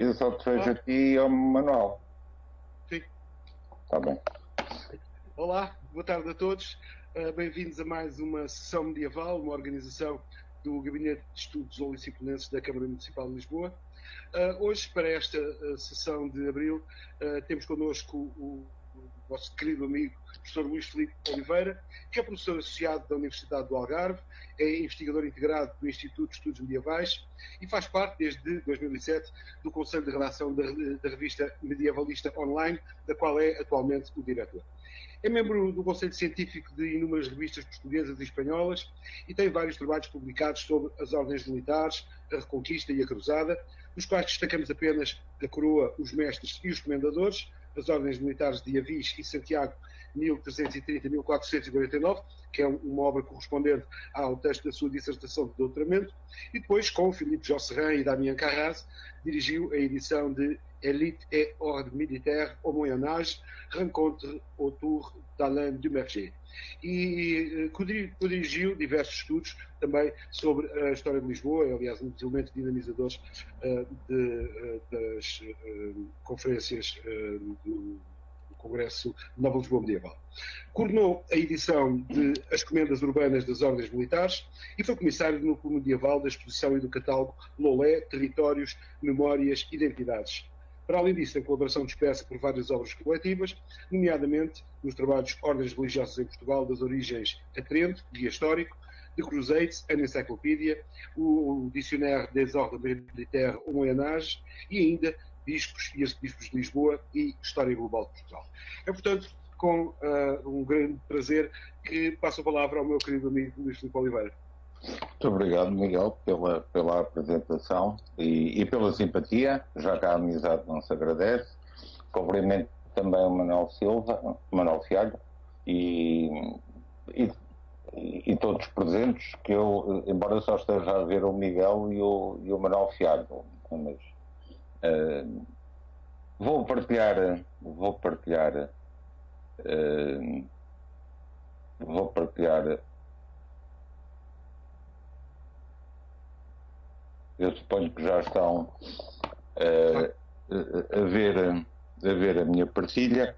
Eu só te vejo a ti e ao Manuel. Sim. Está bem. Olá, boa tarde a todos. Bem-vindos a mais uma sessão medieval, uma organização do Gabinete de Estudos Olisciponenses da Câmara Municipal de Lisboa. Hoje, para esta sessão de abril, temos connosco o vosso querido amigo, professor Luís Filipe Oliveira, que é professor associado da Universidade do Algarve, é investigador integrado do Instituto de Estudos Medievais e faz parte, desde 2007, do Conselho de Redação da revista Medievalista Online, da qual é atualmente o diretor. É membro do Conselho Científico de inúmeras revistas portuguesas e espanholas e tem vários trabalhos publicados sobre as ordens militares, a Reconquista e a Cruzada, dos quais destacamos apenas a Coroa, os Mestres e os Comendadores, as ordens militares de Avis e Santiago 1330-1449, que é uma obra correspondente ao texto da sua dissertação de doutoramento, e depois, com Philippe Josserand e Damien Carras, dirigiu a edição de Élite et Ordre Militaire au Moyen Âge, Rencontre autour d'Alain Dumerger. E dirigiu diversos estudos também sobre a história de Lisboa, aliás, um dos elementos dinamizadores das conferências do Congresso de Nova Lisboa Medieval. Coordenou a edição de As Comendas Urbanas das Ordens Militares e foi comissário do Núcleo Medieval da exposição e do catálogo Lolé, Territórios, Memórias, Identidades. Para além disso, tem colaboração dispersa por várias obras coletivas, nomeadamente nos trabalhos Ordens Religiosas em Portugal, das Origens a Trento, Guia Histórico, de Crusades, An Encyclopédia, o Dicionaire des Ordres Militaires au Moyen Âge e ainda Bispos e Arcebispos de Lisboa e História Global de Portugal. É, portanto, com um grande prazer que passo a palavra ao meu querido amigo Luís Filipe Oliveira. Muito obrigado, Miguel, pela apresentação e pela simpatia, já que a amizade não se agradece. Cumprimento também o Manuel Fialho e todos os presentes, que eu, embora só esteja a ver o Miguel e o Manuel Fialho, mas vou partilhar eu suponho que já estão a ver a minha partilha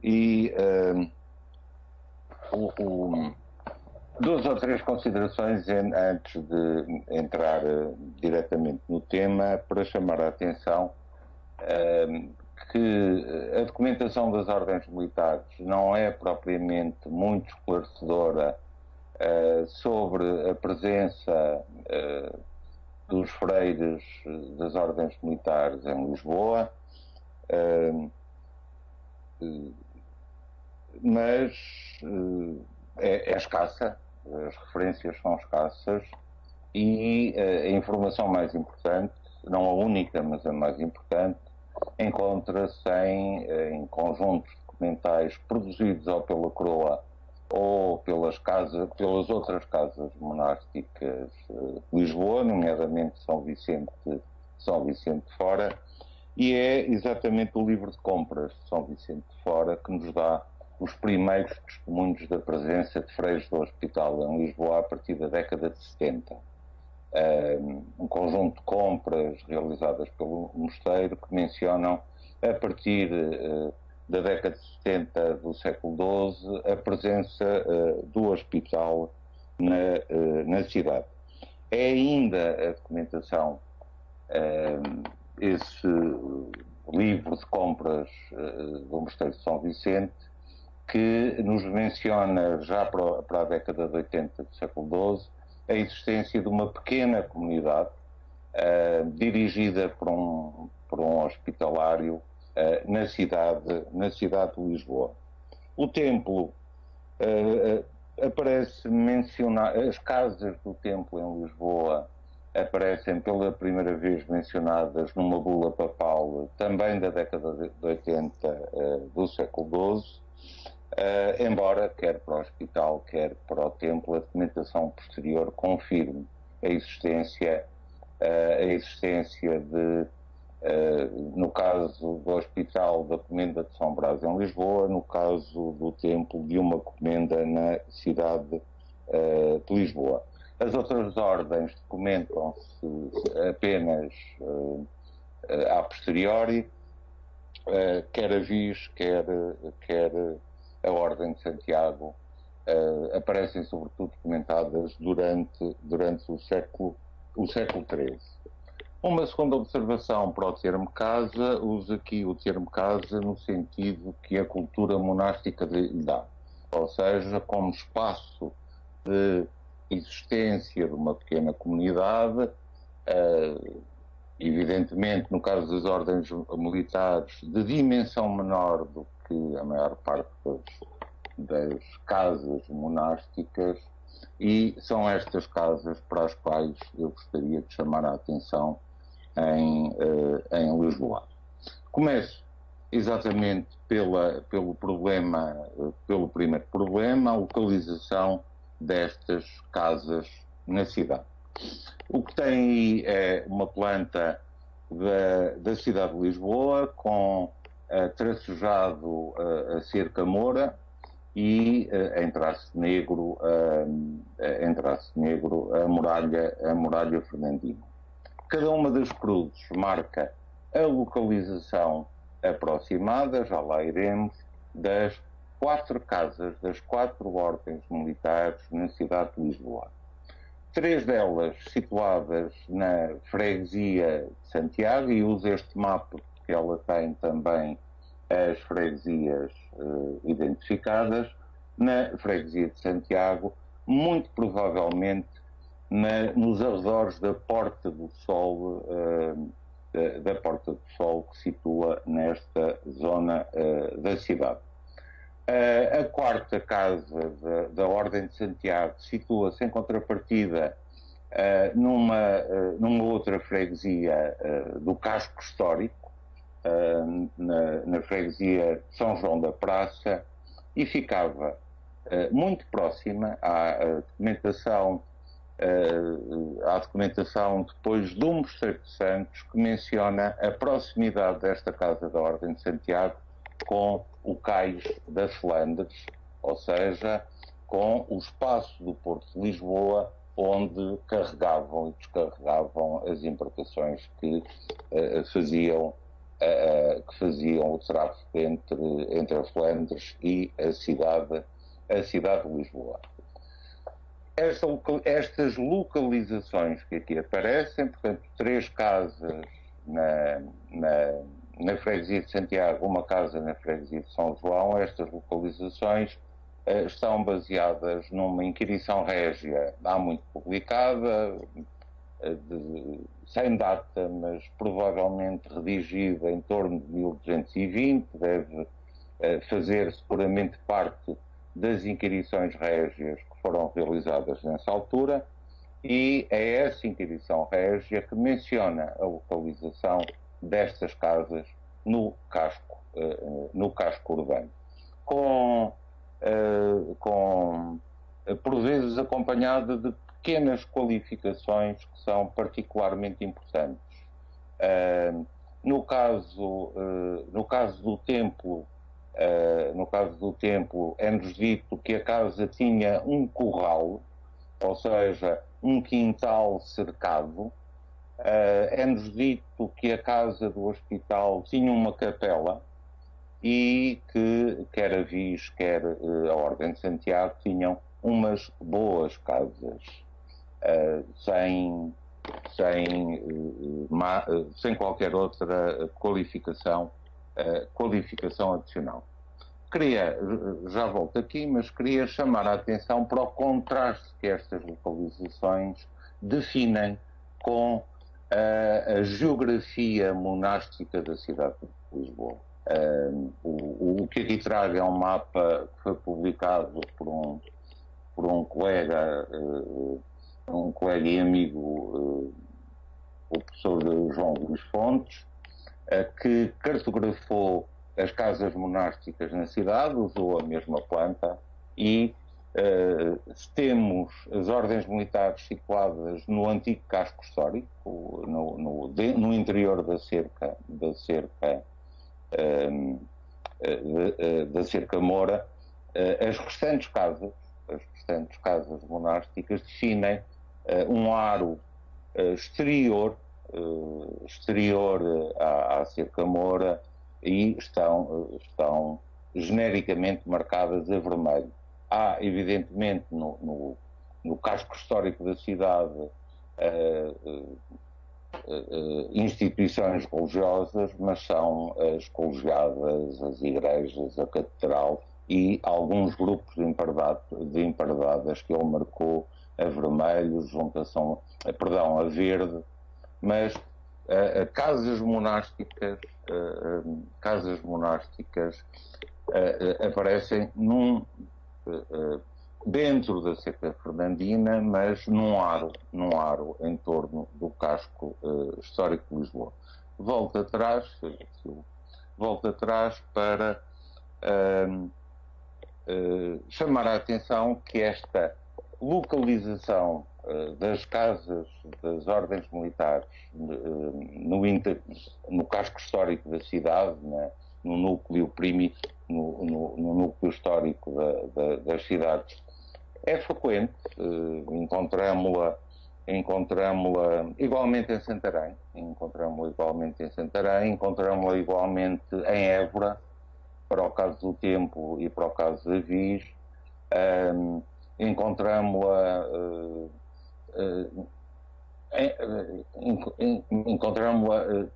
e duas ou três considerações antes de entrar diretamente no tema, para chamar a atenção que a documentação das ordens militares não é propriamente muito esclarecedora sobre a presença dos freires das ordens militares em Lisboa, mas é escassa, as referências são escassas e a informação mais importante, não a única, mas a mais importante, encontra-se em conjuntos documentais produzidos ou pela Coroa ou pelas outras casas monásticas de Lisboa, nomeadamente São Vicente de Fora, e é exatamente o livro de compras de São Vicente de Fora que nos dá os primeiros testemunhos da presença de freios do hospital em Lisboa a partir da década de 70. Um conjunto de compras realizadas pelo mosteiro que mencionam, a partir da década de 70 do século XII, a presença do hospital na cidade. É ainda a documentação, esse livro de compras do Mosteiro de São Vicente, que nos menciona, já para a década de 80 do século XII, a existência de uma pequena comunidade dirigida por um hospitalário na cidade de Lisboa. O templo aparece mencionar, as casas do templo em Lisboa aparecem pela primeira vez mencionadas numa bula papal também da década de 80 do século XII, embora quer para o hospital, quer para o templo, a documentação posterior confirme a existência de, no caso do hospital, da comenda de São Brás em Lisboa, no caso do templo, de uma comenda na cidade de Lisboa. As outras ordens documentam-se apenas a posteriori, quer a Viz, quer a Ordem de Santiago, aparecem sobretudo comentadas durante o século XIII. Uma segunda observação para o termo casa, uso aqui o termo casa no sentido que a cultura monástica lhe dá, ou seja, como espaço de existência de uma pequena comunidade, evidentemente, no caso das ordens militares, de dimensão menor do que a maior parte das casas monásticas, e são estas casas para as quais eu gostaria de chamar a atenção em Lisboa. Começo exatamente pelo primeiro problema, a localização destas casas na cidade. O que tem aí é uma planta da cidade de Lisboa, com tracejado a cerca moura e em traço negro a muralha fernandina. Cada uma das cruzes marca a localização aproximada, já lá iremos, das 4 casas, das 4 ordens militares na cidade de Lisboa. 3 delas situadas na freguesia de Santiago, e uso este mapa porque ela tem também as freguesias identificadas. Na freguesia de Santiago, muito provavelmente nos arredores da Porta do Sol, que se situa nesta zona da cidade. A 4ª casa da Ordem de Santiago situa-se em contrapartida numa outra freguesia do casco histórico, na freguesia de São João da Praça, e ficava muito próxima à documentação depois do Mosteiro de Santos, que menciona a proximidade desta casa da Ordem de Santiago com o cais das Flandres, ou seja, com o espaço do Porto de Lisboa, onde carregavam e descarregavam as embarcações que faziam o tráfego entre as Flandres e a cidade de Lisboa. Estas localizações que aqui aparecem, portanto, 3 casas na freguesia de Santiago, uma casa na freguesia de São João, estas localizações estão baseadas numa inquirição régia há muito publicada, sem data, mas provavelmente redigida em torno de 1220, deve fazer seguramente parte das inquirições régias que foram realizadas nessa altura, e é essa inquirição régia que menciona a localização destas casas no casco urbano, por vezes acompanhada de pequenas qualificações que são particularmente importantes. No caso do templo, é-nos dito que a casa tinha um curral, ou seja, um quintal cercado. É-nos dito que a casa do hospital tinha uma capela, e que quer a Viz, quer a Ordem de Santiago tinham umas boas casas, sem qualquer outra qualificação adicional. Já volto aqui, mas queria chamar a atenção para o contraste que estas localizações definem com a geografia monástica da cidade de Lisboa. O que aqui trago é um mapa que foi publicado por um colega e amigo, o professor João Luís Fontes, que cartografou as casas monásticas na cidade, usou a mesma planta, e temos as ordens militares situadas no antigo casco histórico, no interior da cerca moura. As restantes casas monásticas definem um aro exterior exterior à Cerca Moura e estão genericamente marcadas a vermelho. Há, evidentemente, no casco histórico da cidade, instituições religiosas, mas são as colegiadas, as igrejas, a catedral e alguns grupos de emparedadas que ele marcou a vermelho, a verde, mas casas monásticas aparecem dentro da Cerca Fernandina, mas num aro em torno do casco histórico de Lisboa. Volto atrás para chamar a atenção que esta localização das casas das ordens militares no casco histórico da cidade, no núcleo no núcleo histórico das cidades, é frequente. Encontramos-la igualmente em Santarém, encontramos-la igualmente em Évora, para o caso do Tempo e para o caso da Viz, encontramos-la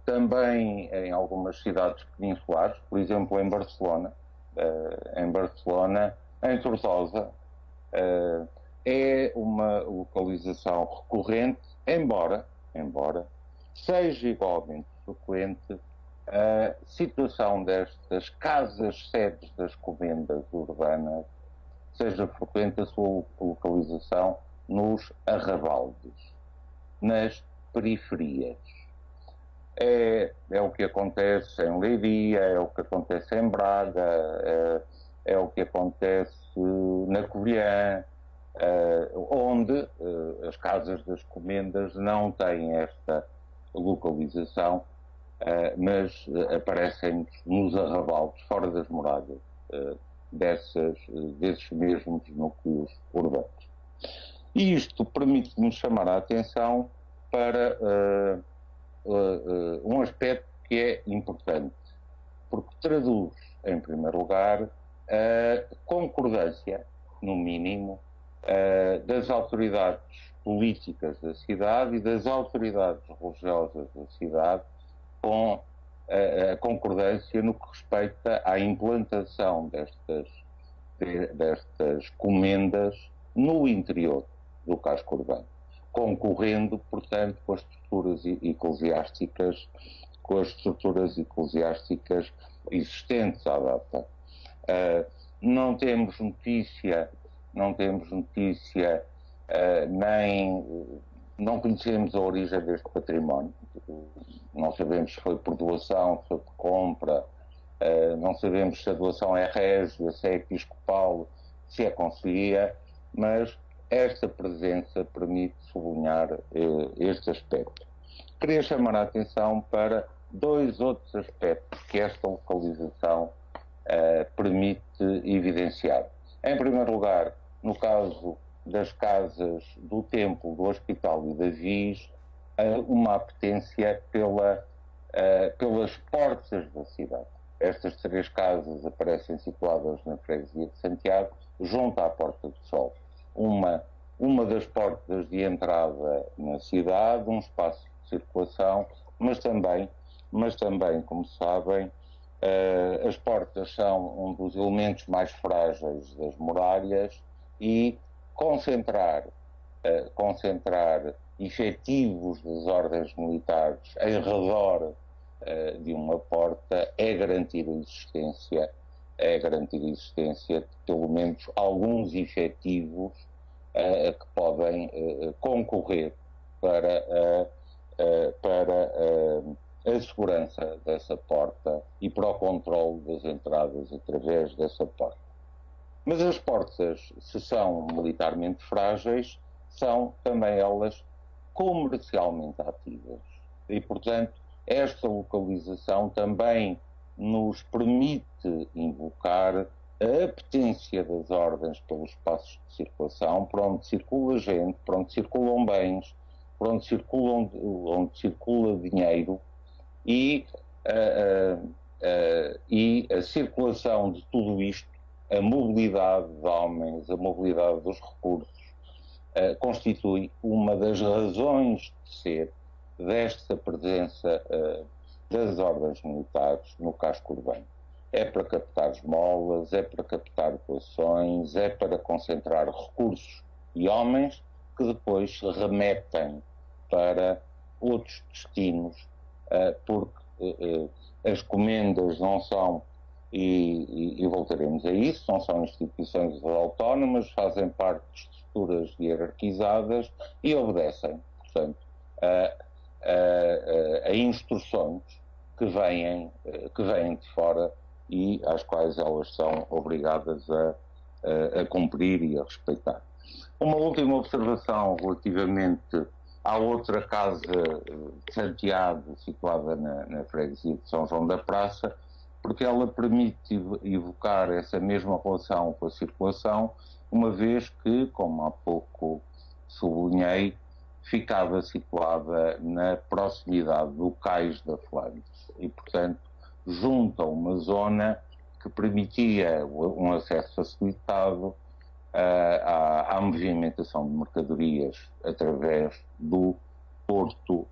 também em algumas cidades peninsulares, por exemplo em Barcelona, em Tortosa. É uma localização recorrente, embora seja igualmente frequente a situação destas casas-sedes das comendas urbanas, seja frequente a sua localização nos arrabaldes, nas periferias. É o que acontece em Leiria, é o que acontece em Braga, é o que acontece na Covilhã, onde as casas das comendas não têm esta localização, mas aparecem nos arrabaldes, fora das muralhas desses mesmos núcleos urbanos. E isto permite-nos chamar a atenção para um aspecto que é importante, porque traduz, em primeiro lugar, a concordância, no mínimo, das autoridades políticas da cidade e das autoridades religiosas da cidade com a concordância no que respeita à implantação destas comendas no interior do casco urbano, concorrendo, portanto, com as estruturas eclesiásticas existentes à data. Não temos notícia, não conhecemos a origem deste património. Não sabemos se foi por doação, se foi por compra, não sabemos se a doação é régia, se é episcopal, se é concelia, mas esta presença permite sublinhar este aspecto. Queria chamar a atenção para dois outros aspectos que esta localização permite evidenciar. Em primeiro lugar, no caso das casas do Templo, do Hospital e da Viz, uma apetência pelas portas da cidade. Estas três casas aparecem situadas na freguesia de Santiago, junto à Porta do Sol. Uma das portas de entrada na cidade, um espaço de circulação, mas também, como sabem, as portas são um dos elementos mais frágeis das muralhas e concentrar efetivos das ordens militares em redor de uma porta é garantir a existência de pelo menos alguns efetivos que podem concorrer para a segurança dessa porta e para o controle das entradas através dessa porta. Mas as portas, se são militarmente frágeis, são também elas comercialmente ativas. E, portanto, esta localização também nos permite invocar a apetência das ordens pelos espaços de circulação, por onde circula gente, por onde circulam bens, por onde circula dinheiro e a circulação de tudo isto, a mobilidade de homens, a mobilidade dos recursos, constitui uma das razões de ser desta presença das ordens militares no casco urbano. É para captar esmolas, é para captar doações, é para concentrar recursos e homens que depois se remetem para outros destinos, porque as comendas não são, e voltaremos a isso, não são instituições autónomas, fazem parte de estruturas hierarquizadas e obedecem, portanto, a instruções que vêm de fora e às quais elas são obrigadas a cumprir e a respeitar. Uma última observação relativamente à outra casa de Santiago, situada na freguesia de São João da Praça, porque ela permite evocar essa mesma relação com a circulação, uma vez que, como há pouco sublinhei, ficava situada na proximidade do Cais da Flandres e, portanto, junto a uma zona que permitia um acesso facilitado à movimentação de mercadorias através do porto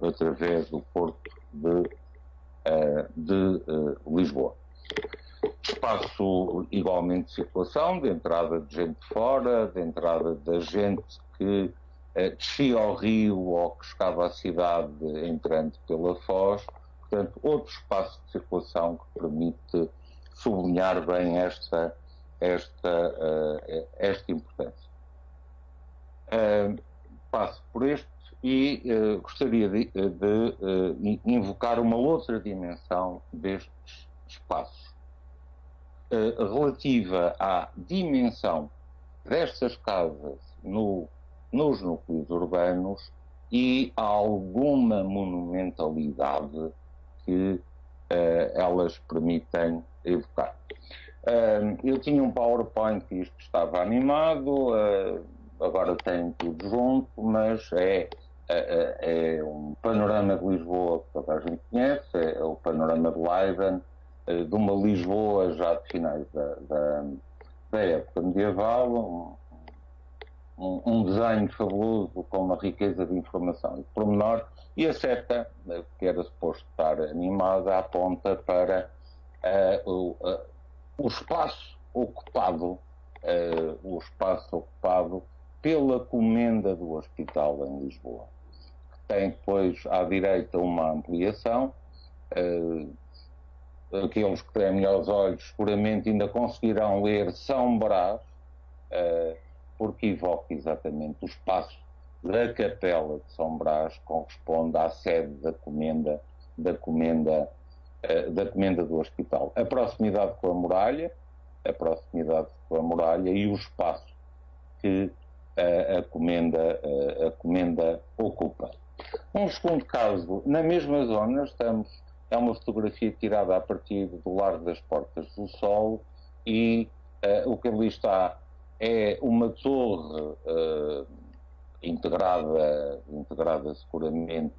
de Lisboa. Espaço igualmente de circulação, de entrada de gente de fora, de entrada da gente que descia ao rio ou que chegava à cidade entrando pela Foz. Portanto, outro espaço de circulação que permite sublinhar bem esta importância. Passo por este e gostaria de invocar uma outra dimensão destes espaços, relativa à dimensão destas casas nos núcleos urbanos e a alguma monumentalidade que elas permitem evocar. Eu tinha um PowerPoint que isto estava animado, agora tenho tudo junto, mas é um panorama de Lisboa que toda a gente conhece, é o panorama de Leiden, de uma Lisboa já de finais da época medieval, um desenho fabuloso com uma riqueza de informação e de pormenor, e a seta, que era suposto estar animada, aponta para o espaço ocupado pela comenda do hospital em Lisboa. Tem depois à direita uma ampliação. Aqueles que têm melhores olhos seguramente ainda conseguirão ler São Brás, porque evoca exatamente o espaço da Capela de São Brás, corresponde à sede da comenda do hospital. A proximidade com a muralha e o espaço que a comenda ocupa. Um segundo caso, na mesma zona, é uma fotografia tirada a partir do Largo das Portas do Sol e o que ali está é uma torre integrada seguramente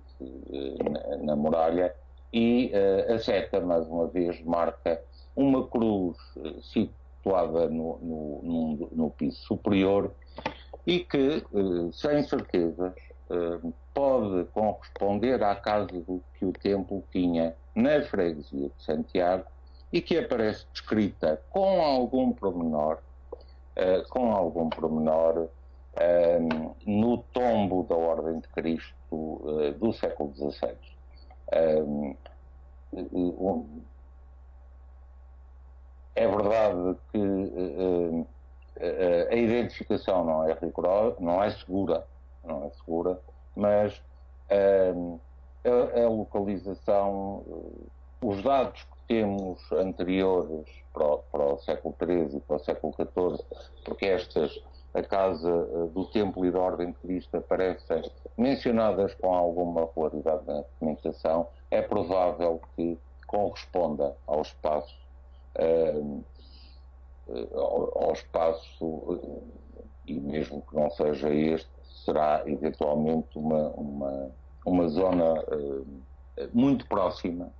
na muralha e a seta, mais uma vez, marca uma cruz situada no piso superior e que, sem certezas, pode corresponder à casa que o templo tinha na freguesia de Santiago e que aparece descrita com algum pormenor no tombo da Ordem de Cristo do século XVI. É verdade que a identificação não é rigorosa, não é segura, mas a localização, os dados que temos anteriores para o século XIII e para o século XIV, porque a casa do Templo e da Ordem de Cristo aparecem mencionadas com alguma regularidade na documentação, é provável que corresponda ao espaço e mesmo que não seja este, será eventualmente uma zona muito próxima,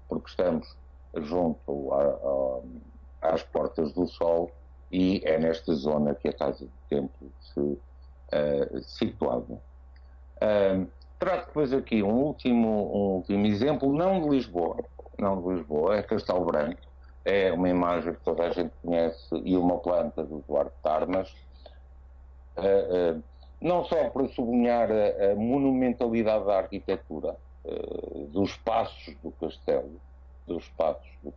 porque estamos junto às Portas do Sol e é nesta zona que a Casa do Templo se situava. Trato depois aqui um último exemplo, não de Lisboa, é Castelo Branco. É uma imagem que toda a gente conhece e uma planta do Duarte de Armas. Não só para sublinhar a monumentalidade da arquitetura, dos espaços do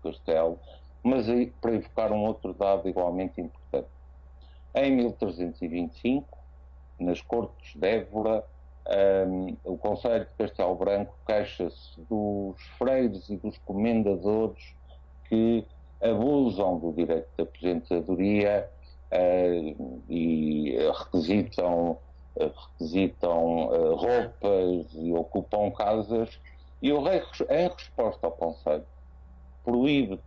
castelo, mas aí para evocar um outro dado igualmente importante. Em 1325, nas Cortes de Évora, o Conselho de Castelo Branco queixa-se dos freires e dos comendadores que abusam do direito de aposentadoria e requisitam roupas e ocupam casas, e o rei, em resposta ao Conselho, proíbe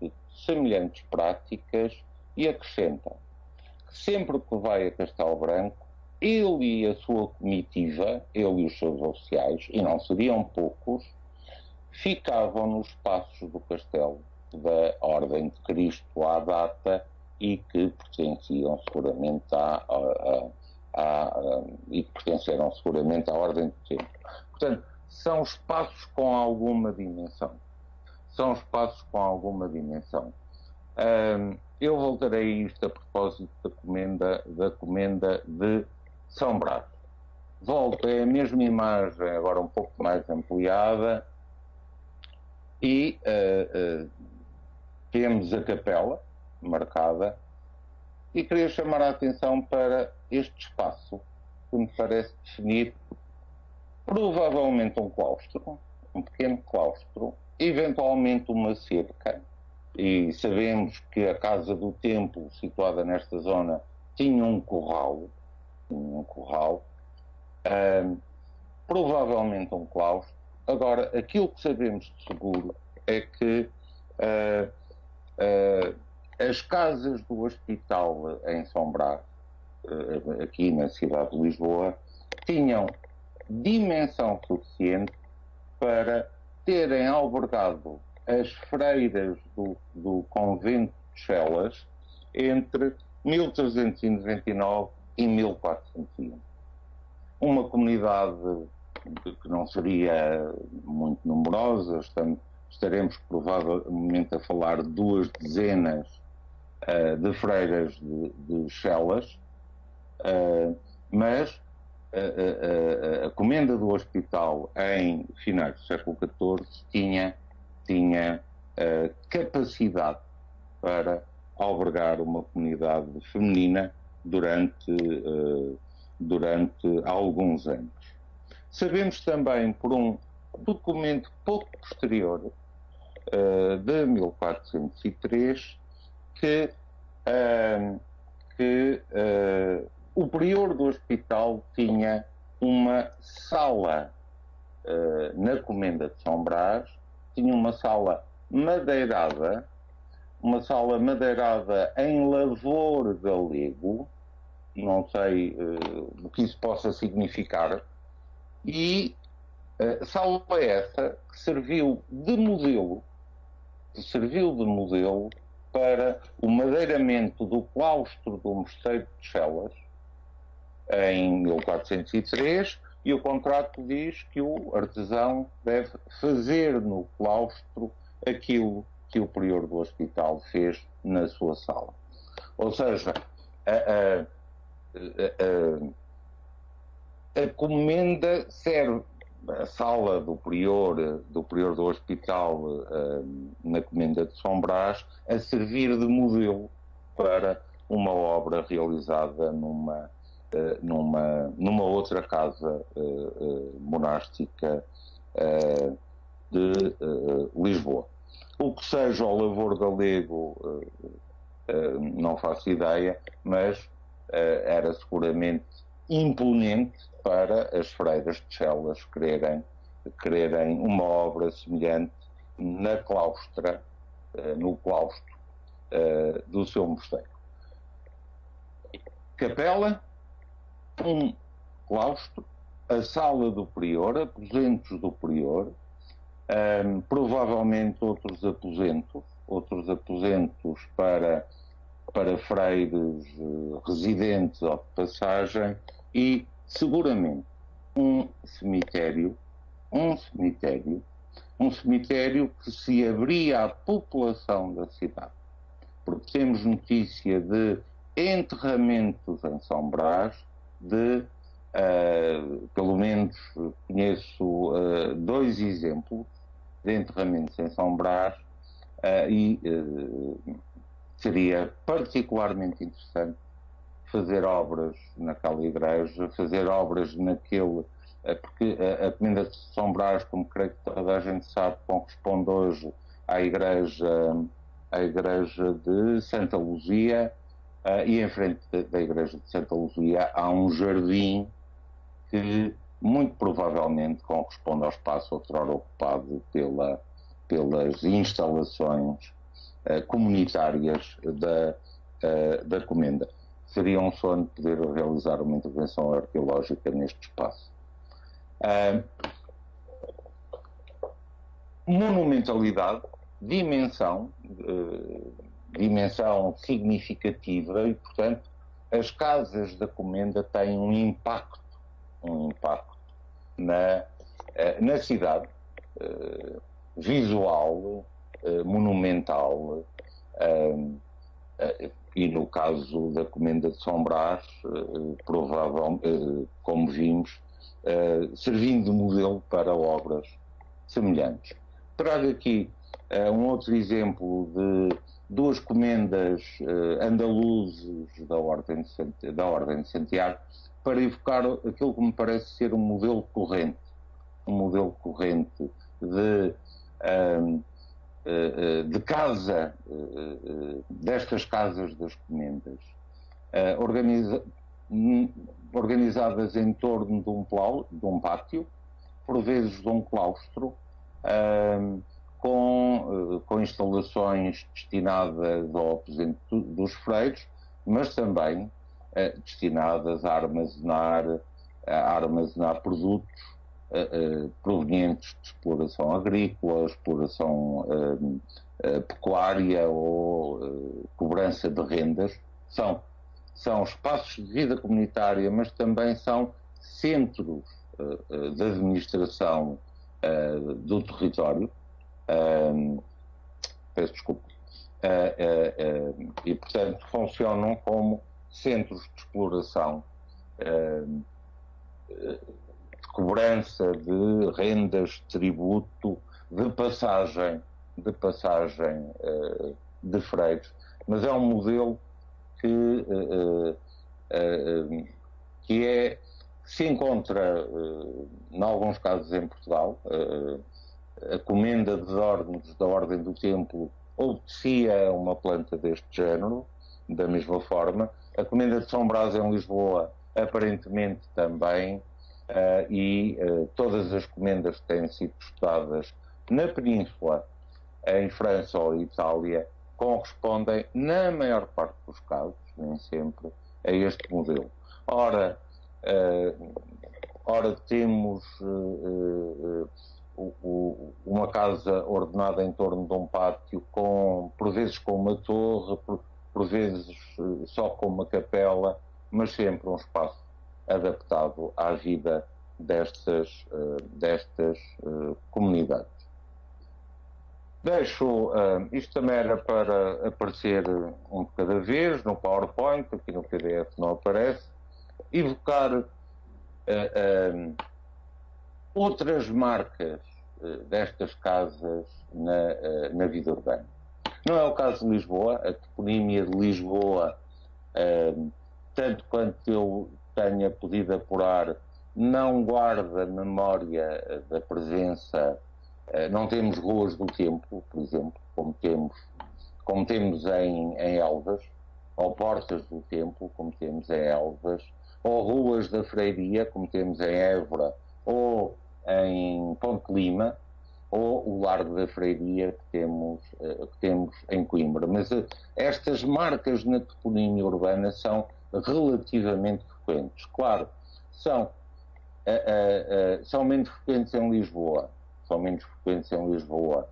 semelhantes práticas e acrescenta que sempre que vai a Castelo Branco, ele e a sua comitiva, ele e os seus oficiais, e não seriam poucos, ficavam nos espaços do castelo da Ordem de Cristo à data e que pertenciam seguramente e que pertenceram seguramente à Ordem do Templo. Portanto, são espaços com alguma dimensão. Eu voltarei a isto a propósito da comenda de São Brás. Volto, é a mesma imagem, agora um pouco mais ampliada, e temos a capela marcada, e queria chamar a atenção para este espaço que me parece definir provavelmente um claustro, um pequeno claustro, eventualmente uma cerca, e sabemos que a Casa do Templo, situada nesta zona, tinha um curral, provavelmente um claustro. Agora, aquilo que sabemos de seguro é que as casas do hospital em São Brás, aqui na cidade de Lisboa, tinham dimensão suficiente para terem albergado as freiras do convento de Chelas entre 1399 e 1401. Uma comunidade que não seria muito numerosa, estaremos provavelmente a falar de 2 dezenas de freiras de Chelas, mas a comenda do hospital em finais do século XIV tinha capacidade para albergar uma comunidade feminina durante alguns anos. Sabemos também, por um documento pouco posterior, de 1403, que o prior do hospital tinha uma sala na comenda de São Brás, tinha uma sala madeirada em lavor galego, não sei o que isso possa significar, e sala essa que serviu de modelo para o madeiramento do claustro do Mosteiro de Chelas em 1403, e o contrato diz que o artesão deve fazer no claustro aquilo que o prior do hospital fez na sua sala. Ou seja, a comenda serve, a sala do prior do hospital na comenda de São Brás, a servir de modelo para uma obra realizada numa outra casa monástica de Lisboa. O que seja o lavor galego, não faço ideia, mas era seguramente imponente para as freiras de Chelas quererem uma obra semelhante no claustro do seu mosteiro. Capela, um claustro, a sala do prior, aposentos do prior, provavelmente outros aposentos para freires residentes ou de passagem e, seguramente, um cemitério que se abria à população da cidade. Porque temos notícia de enterramentos em São Brás, pelo menos conheço 2 exemplos de enterramentos em São Brás, e seria particularmente interessante fazer obras naquela igreja, fazer obras naquele... porque a Comenda de São Brás, como creio que toda a gente sabe, corresponde hoje à igreja de Santa Luzia, e em frente da igreja de Santa Luzia há um jardim que muito provavelmente corresponde ao espaço outrora ocupado pelas instalações comunitárias da Comenda. Seria um sonho poder realizar uma intervenção arqueológica neste espaço. Monumentalidade, dimensão significativa e, portanto, as casas da Comenda têm um impacto na cidade, visual, monumental, e no caso da Comenda de São Brás, provavelmente, como vimos, servindo de modelo para obras semelhantes. Trago aqui um outro exemplo de 2 comendas andaluzes da Ordem de Santiago, para evocar aquilo que me parece ser um modelo corrente de casa, destas casas das comendas, organizadas em torno de um pátio, por vezes de um claustro, com instalações destinadas ao aposento dos freiros, mas também destinadas a armazenar produtos provenientes de exploração agrícola, exploração pecuária ou cobrança de rendas. São espaços de vida comunitária, mas também são centros de administração do território. Peço desculpa. E, portanto, funcionam como centros de exploração, de cobrança de rendas, de tributo, de passagem de freiros. Mas é um modelo que se encontra, em alguns casos, em Portugal. A Comenda de Ordens da Ordem do Templo obedecia a uma planta deste género, da mesma forma. A Comenda de São Brás em Lisboa, aparentemente também, e todas as comendas que têm sido estudadas na Península, em França ou Itália, correspondem, na maior parte dos casos, nem sempre, a este modelo. Ora temos uma casa ordenada em torno de um pátio, por vezes com uma torre, por vezes só com uma capela, mas sempre um espaço adaptado à vida destas comunidades. Isto também era para aparecer um de cada vez no PowerPoint, aqui no PDF não aparece, evocar outras marcas destas casas na vida urbana. Não é o caso de Lisboa. A toponímia de Lisboa, tanto quanto eu tenha podido apurar, não guarda memória da presença. Não temos ruas do Templo, por exemplo, como temos em Elvas, ou portas do Templo, como temos em Elvas, ou ruas da Freiria, como temos em Évora, ou em Ponte Lima, ou o Largo da Freiria que temos em Coimbra. Mas estas marcas na toponímia urbana são relativamente frequentes. Claro, são são menos frequentes em Lisboa. São menos frequentes em Lisboa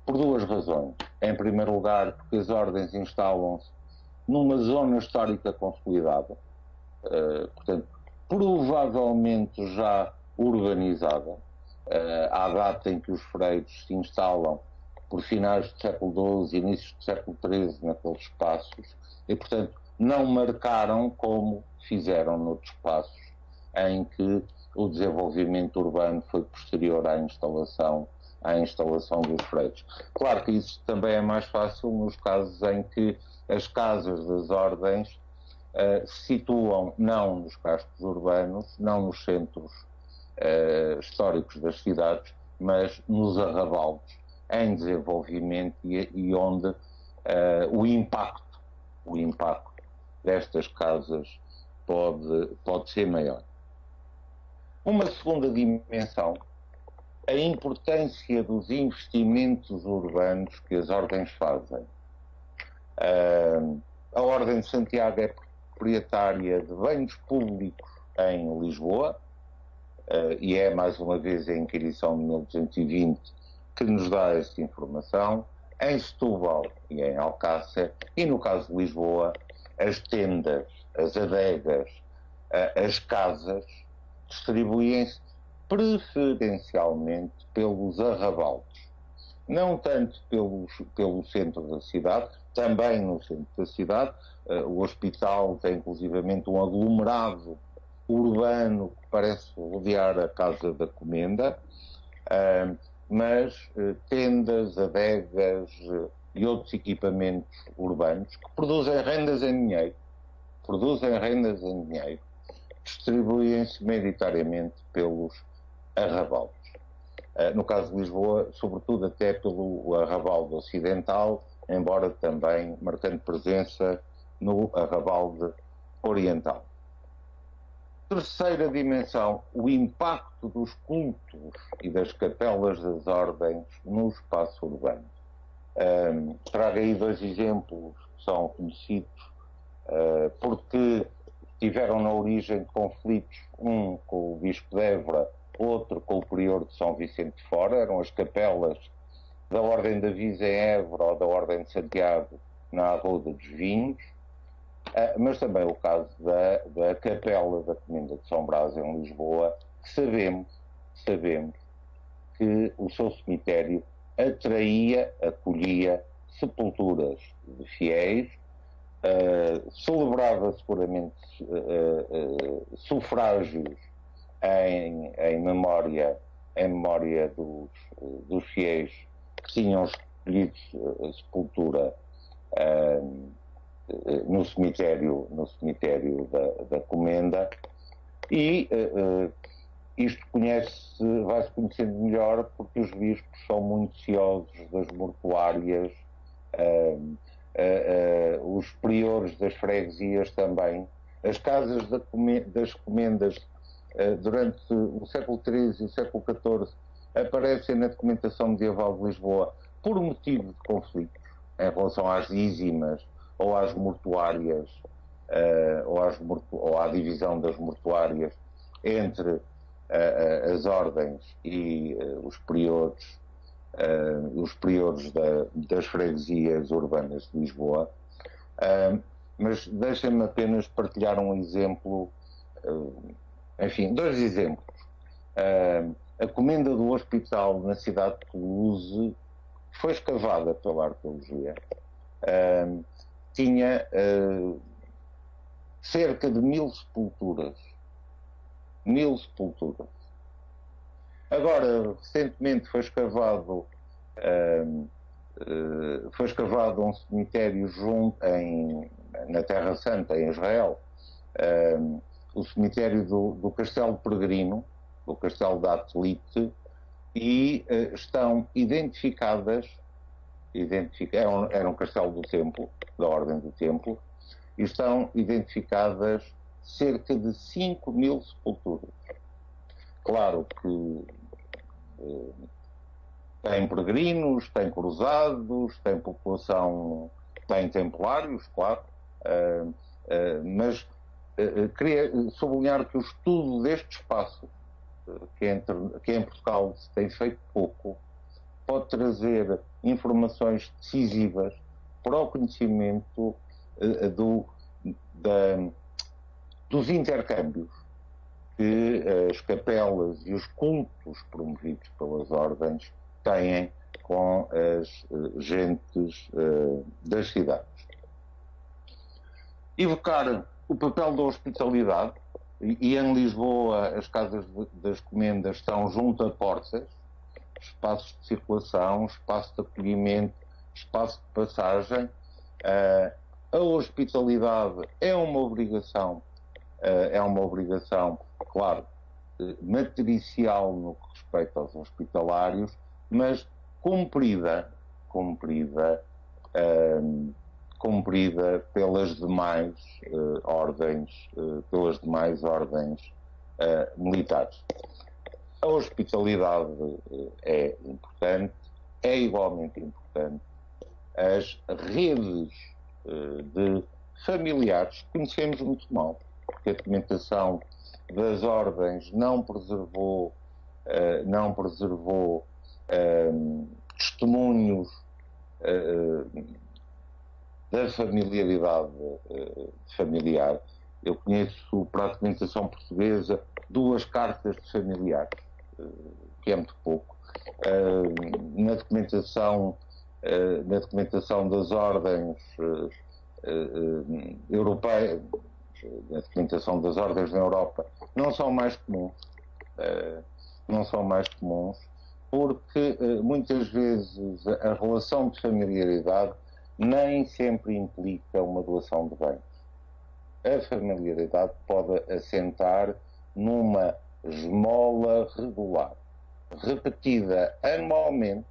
por duas razões. Em primeiro lugar, porque as ordens instalam-se numa zona histórica consolidada, portanto, provavelmente já urbanizada, à data em que os freiros se instalam por finais do século XII, inícios do século XIII, naqueles espaços, e, portanto, não marcaram como fizeram noutros espaços em que o desenvolvimento urbano foi posterior à instalação dos freiros. Claro que isso também é mais fácil nos casos em que as casas das ordens se situam não nos cascos urbanos, não nos centros históricos das cidades, mas nos arrabaldes, em desenvolvimento e onde o impacto destas casas pode ser maior. Uma segunda dimensão, a importância dos investimentos urbanos que as ordens fazem. A Ordem de Santiago é proprietária de bens públicos em Lisboa, e é mais uma vez a Inquirição de 1220 que nos dá esta informação, em Setúbal e em Alcácer, e no caso de Lisboa, as tendas, as adegas, as casas, distribuem-se preferencialmente pelos arrabaldes. Não tanto pelo centro da cidade, também no centro da cidade. O hospital tem inclusivamente um aglomerado urbano que parece rodear a Casa da Comenda, mas tendas, adegas e outros equipamentos urbanos que produzem rendas em dinheiro, distribuem-se maioritariamente pelos arrabaldes. No caso de Lisboa, sobretudo até pelo arrabalde ocidental, embora também marcando presença no arrabalde oriental. Terceira dimensão, o impacto dos cultos e das capelas das ordens no espaço urbano. Trago aí dois exemplos que são conhecidos, porque tiveram na origem conflitos, um com o Bispo de Évora, outro com o Prior de São Vicente de Fora. Eram as capelas da Ordem da Visa em Évora ou da Ordem de Santiago na Arroda dos Vinhos, mas também o caso da Capela da Comenda de São Brás em Lisboa, que sabemos que o seu cemitério acolhia sepulturas de fiéis, celebrava seguramente sufrágios em memória dos fiéis que tinham escolhido a sepultura no cemitério da Comenda, e isto vai-se conhecendo melhor porque os bispos são muito ciosos das mortuárias, os priores das freguesias também. As casas das comendas durante o século XIII e o século XIV aparecem na documentação medieval de Lisboa por motivo de conflitos em relação às dízimas ou às mortuárias, ou à divisão das mortuárias entre as ordens e os priores das freguesias urbanas de Lisboa. Mas deixem-me apenas partilhar um exemplo, dois exemplos. A comenda do hospital na cidade de Toulouse foi escavada pela arqueologia. Tinha cerca de 1000 sepulturas. 1000 sepulturas. Agora, recentemente foi escavado um cemitério na Terra Santa, em Israel, o cemitério do Castelo Peregrino, do Castelo da Atlite, e estão identificadas, era um castelo do Templo, da Ordem do Templo, e estão identificadas cerca de 5000 sepulturas. Claro que tem peregrinos, tem cruzados, tem população, tem templários, claro, mas queria sublinhar que o estudo deste espaço que em Portugal se tem feito pouco, pode trazer informações decisivas para o conhecimento dos intercâmbios que as capelas e os cultos promovidos pelas ordens têm com as gentes das cidades. Evocar o papel da hospitalidade, e em Lisboa as casas das comendas estão junto a portas, espaços de circulação, espaço de acolhimento, espaço de passagem. A hospitalidade é uma obrigação, claro, matricial no que respeita aos hospitalários, mas cumprida pelas demais ordens, militares. A hospitalidade é importante, é igualmente importante. As redes de familiares conhecemos muito mal, porque a documentação das ordens não preservou testemunhos da familiaridade familiar. Eu conheço para a documentação portuguesa 2 cartas de familiares, que é muito pouco. Na documentação das ordens europeias, na documentação das ordens na Europa, não são mais comuns, porque muitas vezes a relação de familiaridade nem sempre implica uma doação de bens. A familiaridade pode assentar numa esmola regular, repetida anualmente,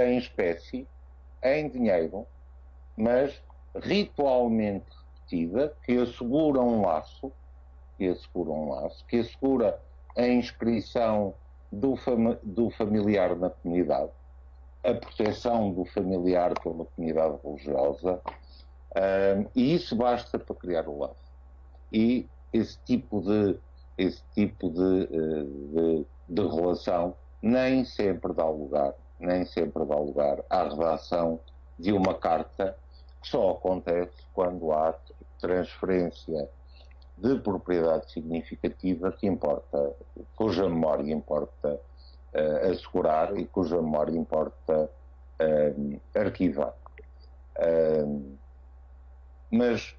em espécie, em dinheiro, mas ritualmente repetida, que assegura um laço, que assegura a inscrição do familiar na comunidade, a proteção do familiar pela comunidade religiosa, e isso basta para criar o laço. E esse tipo de relação nem sempre dá lugar à redação de uma carta, que só acontece quando há transferência de propriedade significativa cuja memória importa assegurar e cuja memória importa arquivar. Mas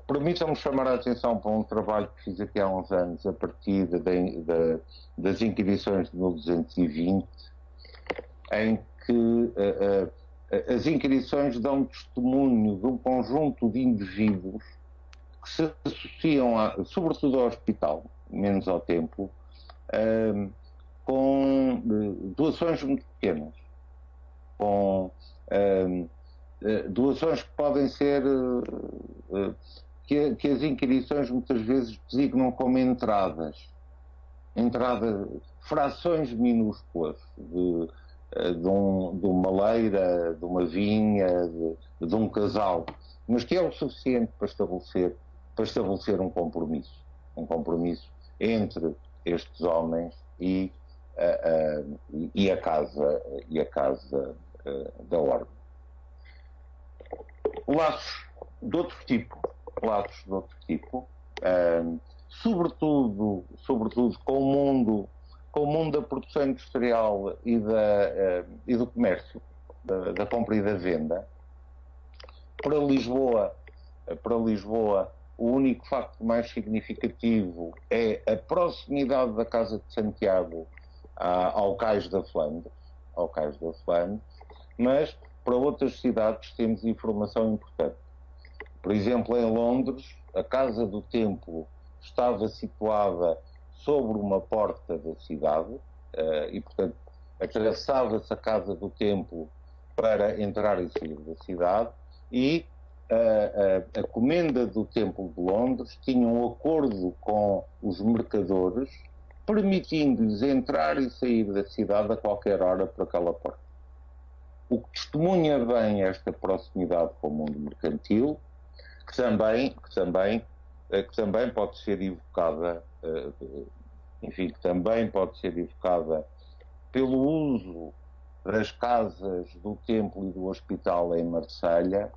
permitam-me chamar a atenção para um trabalho que fiz aqui há uns anos a partir das inquirições de 1220, em que as inquirições dão testemunho de um conjunto de indivíduos que se associam, sobretudo ao hospital, menos ao templo, com doações muito pequenas, com doações que podem ser que as inquirições muitas vezes designam como entradas, frações minúsculas de uma leira, de uma vinha, de um casal, mas que é o suficiente para estabelecer um compromisso entre estes homens e a casa da ordem. Laços de outro tipo, sobretudo com o mundo da produção industrial e do comércio, da compra e da venda. Para Lisboa, o único facto mais significativo é a proximidade da Casa de Santiago ao Cais da Flandres, mas para outras cidades temos informação importante. Por exemplo, em Londres, a Casa do Templo estava situada sobre uma porta da cidade e, portanto, atravessava-se a Casa do Templo para entrar e sair da cidade, e a comenda do Templo de Londres tinha um acordo com os mercadores, permitindo-lhes entrar e sair da cidade a qualquer hora por aquela porta. O que testemunha bem esta proximidade com o mundo mercantil, que também que também pode ser evocada, enfim, que também pode ser evocada pelo uso das casas do templo e do hospital em Marselha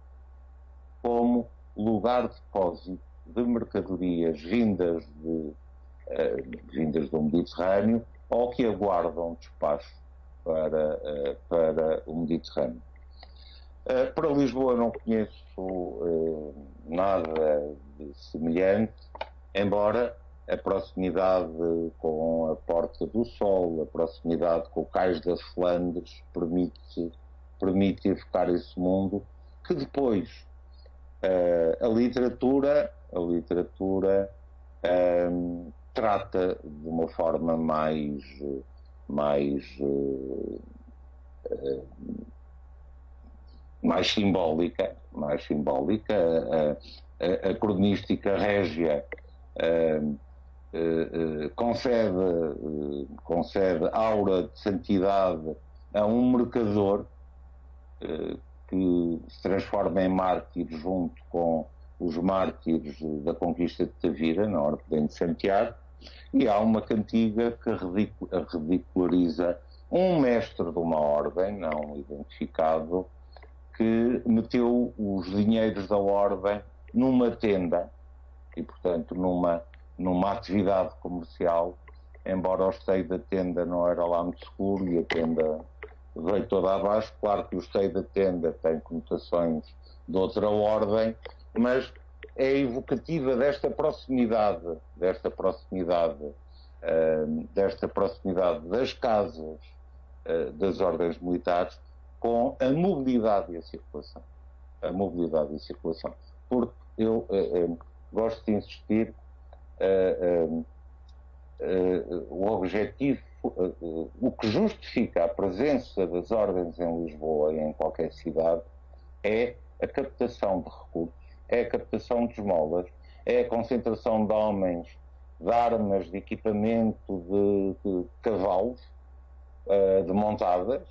como lugar de depósito de mercadorias vindas do Mediterrâneo ou que aguardam despacho para o Mediterrâneo. Para Lisboa não conheço nada de semelhante, embora a proximidade com a Porta do Sol, a proximidade com o Cais das Flandres permite evocar esse mundo que depois a literatura trata de uma forma mais simbólica, a cronística régia concede aura de santidade a um mercador que se transforma em mártir junto com os mártires da conquista de Tavira, na Ordem de Santiago, e há uma cantiga que ridiculariza um mestre de uma ordem, não identificado, que meteu os dinheiros da ordem numa tenda e, portanto, numa atividade comercial, embora o esteio da tenda não era lá muito seguro e a tenda veio toda abaixo. Claro que o esteio da tenda tem conotações de outra ordem, mas é evocativa desta proximidade das casas das ordens militares com a mobilidade e a circulação. Porque eu gosto de insistir, o objetivo, o que justifica a presença das ordens em Lisboa e em qualquer cidade é a captação de recursos, é a captação de esmolas, é a concentração de homens, de armas, de equipamento, de cavalos, de montadas,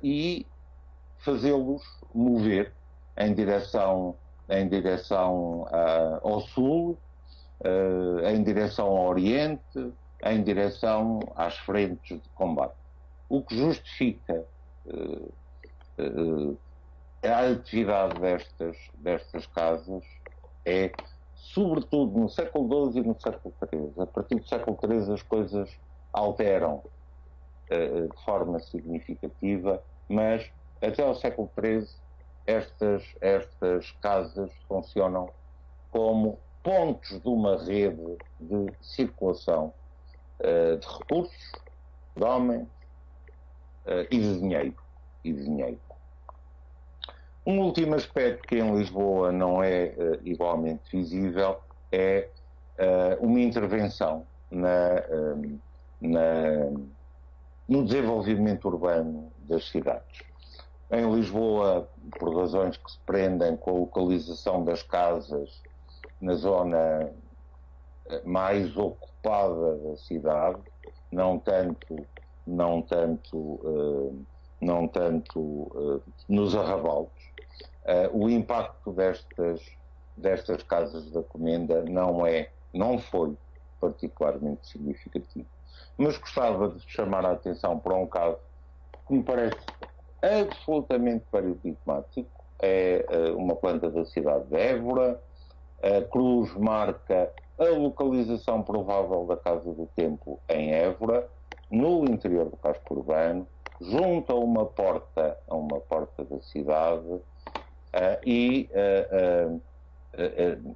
e fazê-los mover em direção ao sul, em direção ao oriente, em direção às frentes de combate. O que justifica a atividade destas casas é, sobretudo no século XII e no século XIII. A partir do século XIII as coisas alteram de forma significativa, mas até ao século XIII estas casas funcionam como pontos de uma rede de circulação de recursos, de homens e de dinheiro. Um último aspecto que em Lisboa não é igualmente visível é uma intervenção no desenvolvimento urbano das cidades. Em Lisboa, por razões que se prendem com a localização das casas na zona mais ocupada da cidade, não tanto nos arrabaldes, o impacto destas casas da Comenda não foi particularmente significativo. Mas gostava de chamar a atenção para um caso que me parece absolutamente paradigmático. É uma planta da cidade de Évora. A cruz marca a localização provável da Casa do Tempo em Évora, no interior do casco urbano, junto a uma porta da cidade,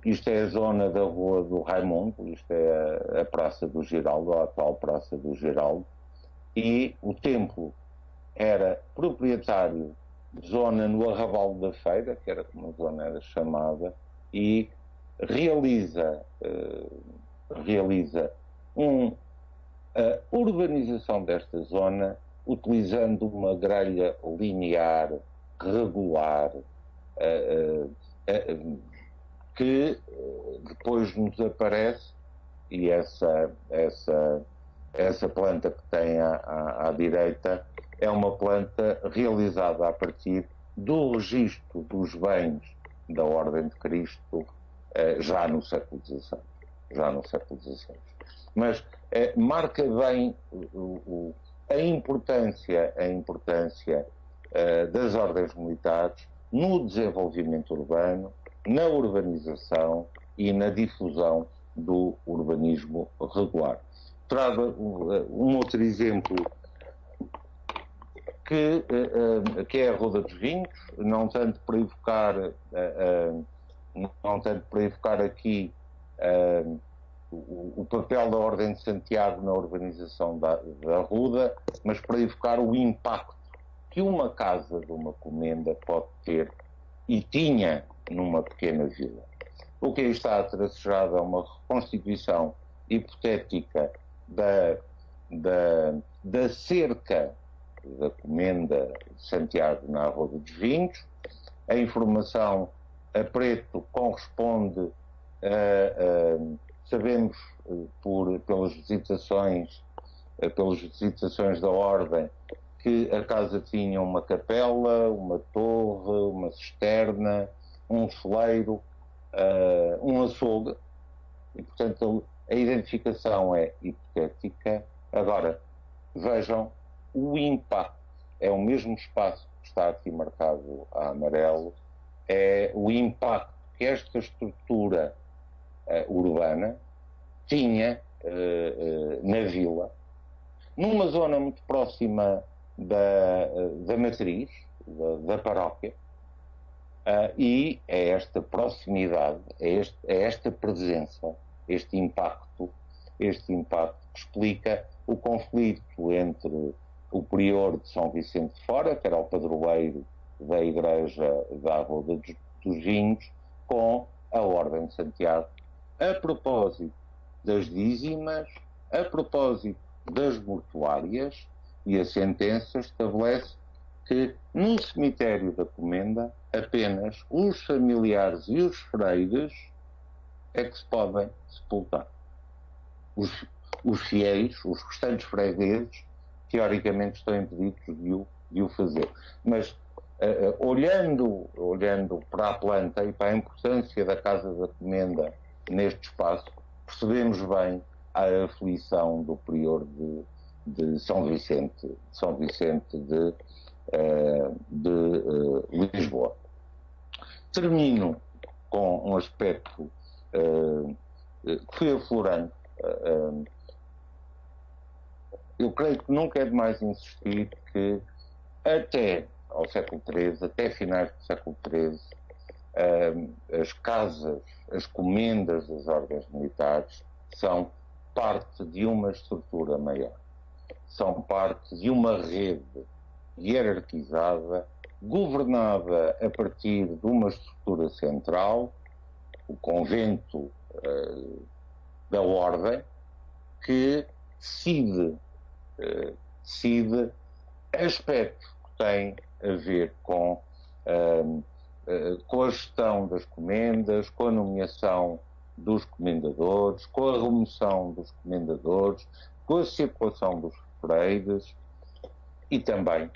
isto é a zona da Rua do Raimundo, isto é a Praça do Geraldo, a atual Praça do Geraldo, e o templo era proprietário de zona no Arrabal da Feira, que era como a zona era chamada, e realiza a urbanização desta zona utilizando uma grelha linear, regular, que depois nos aparece, e essa planta que tem à direita é uma planta realizada a partir do registro dos bens da Ordem de Cristo já no século XVI. Mas marca bem a importância das ordens militares no desenvolvimento urbano, na urbanização e na difusão do urbanismo regular. Trago um outro exemplo que é a Roda dos Vinhos, não tanto para evocar aqui o papel da Ordem de Santiago na urbanização da Ruda, mas para evocar o impacto que uma casa de uma comenda pode ter e tinha numa pequena vila. O que aí está tracejado é uma reconstituição hipotética da cerca da comenda de Santiago na Roda dos Vinhos. A informação a preto corresponde sabemos pelas visitações da Ordem que a casa tinha uma capela, uma torre, uma cisterna, um celeiro, um açougue, e portanto a identificação é hipotética. Agora, vejam o impacto, é o mesmo espaço que está aqui marcado a amarelo, é o impacto que esta estrutura urbana tinha na vila, numa zona muito próxima da matriz, da paróquia, e é esta proximidade, é esta presença, este impacto que explica o conflito entre o prior de São Vicente de Fora, que era o padroeiro da Igreja da Roda dos Vinhos, com a Ordem de Santiago, a propósito das dízimas, a propósito das mortuárias, e a sentença estabelece que no cemitério da Comenda apenas os familiares e os freires é que se podem sepultar. Os fiéis, os restantes fregueses, teoricamente estão impedidos de o fazer. Mas olhando para a planta e para a importância da Casa da Comenda neste espaço, percebemos bem a aflição do prior de São Vicente de Lisboa. Termino com um aspecto que foi aflorando. Eu creio que nunca é demais insistir que até ao século XIII, até finais do século XIII, as casas, as comendas das ordens militares são parte de uma estrutura maior. São parte de uma rede hierarquizada, governada a partir de uma estrutura central, o convento da Ordem, que decide aspectos que têm a ver com a gestão das comendas, com a nomeação dos comendadores, com a remoção dos comendadores, com a circulação dos freires e também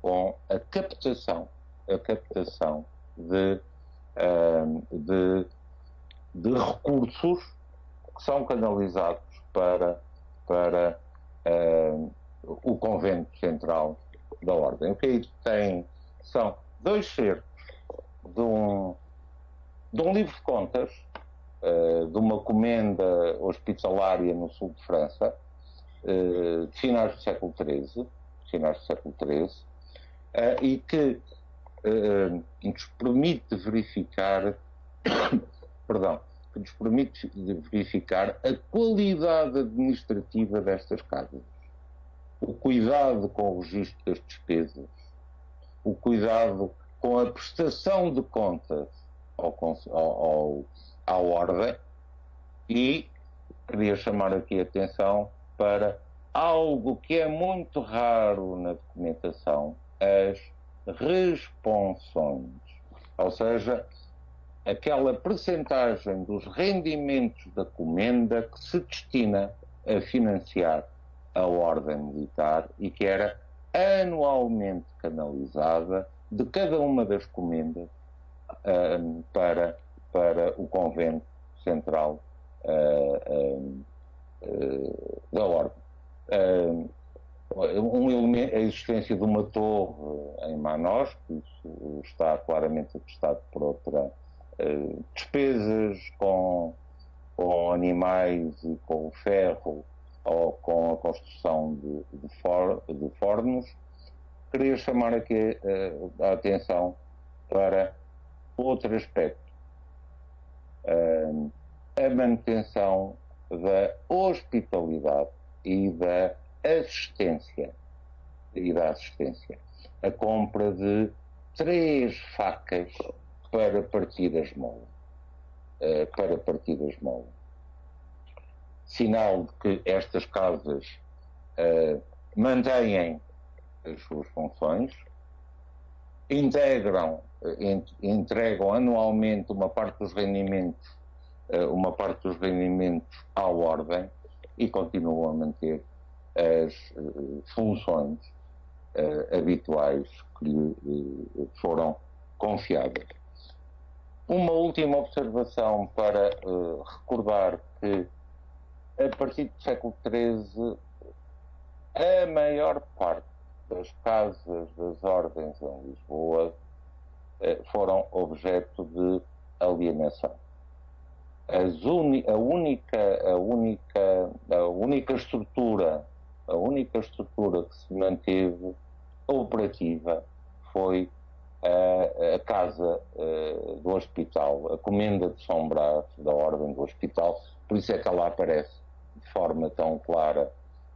com a captação de recursos que são canalizados para o convento central da Ordem. O que aí tem são dois certos de um livro de contas de uma comenda hospitalária no sul de França, de finais do século XIII, e que nos permite verificar a qualidade administrativa destas casas, o cuidado com o registro das despesas, o cuidado com a prestação de contas à Ordem, e queria chamar aqui a atenção para algo que é muito raro na documentação, as responsões, ou seja, aquela percentagem dos rendimentos da comenda que se destina a financiar a Ordem Militar e que era anualmente canalizada de cada uma das comendas para para o convento central da Ordem. A existência de uma torre em Manos, que isso está claramente atestado por outra despesas com animais e com ferro ou com a construção de fornos. Queria chamar aqui a atenção para outro aspecto, a manutenção da hospitalidade e da assistência, a compra de 3 facas para partir as molas, sinal de que estas casas mantêm as suas funções, entregam anualmente uma parte dos rendimentos à Ordem e continuam a manter as funções habituais que lhe foram confiadas. Uma última observação para recordar que a partir do século XIII a maior parte das casas das ordens em Lisboa foram objeto de alienação. A única estrutura que se manteve operativa foi a casa do Hospital, a Comenda de São Brás da Ordem do Hospital, por isso é que ela aparece de forma tão clara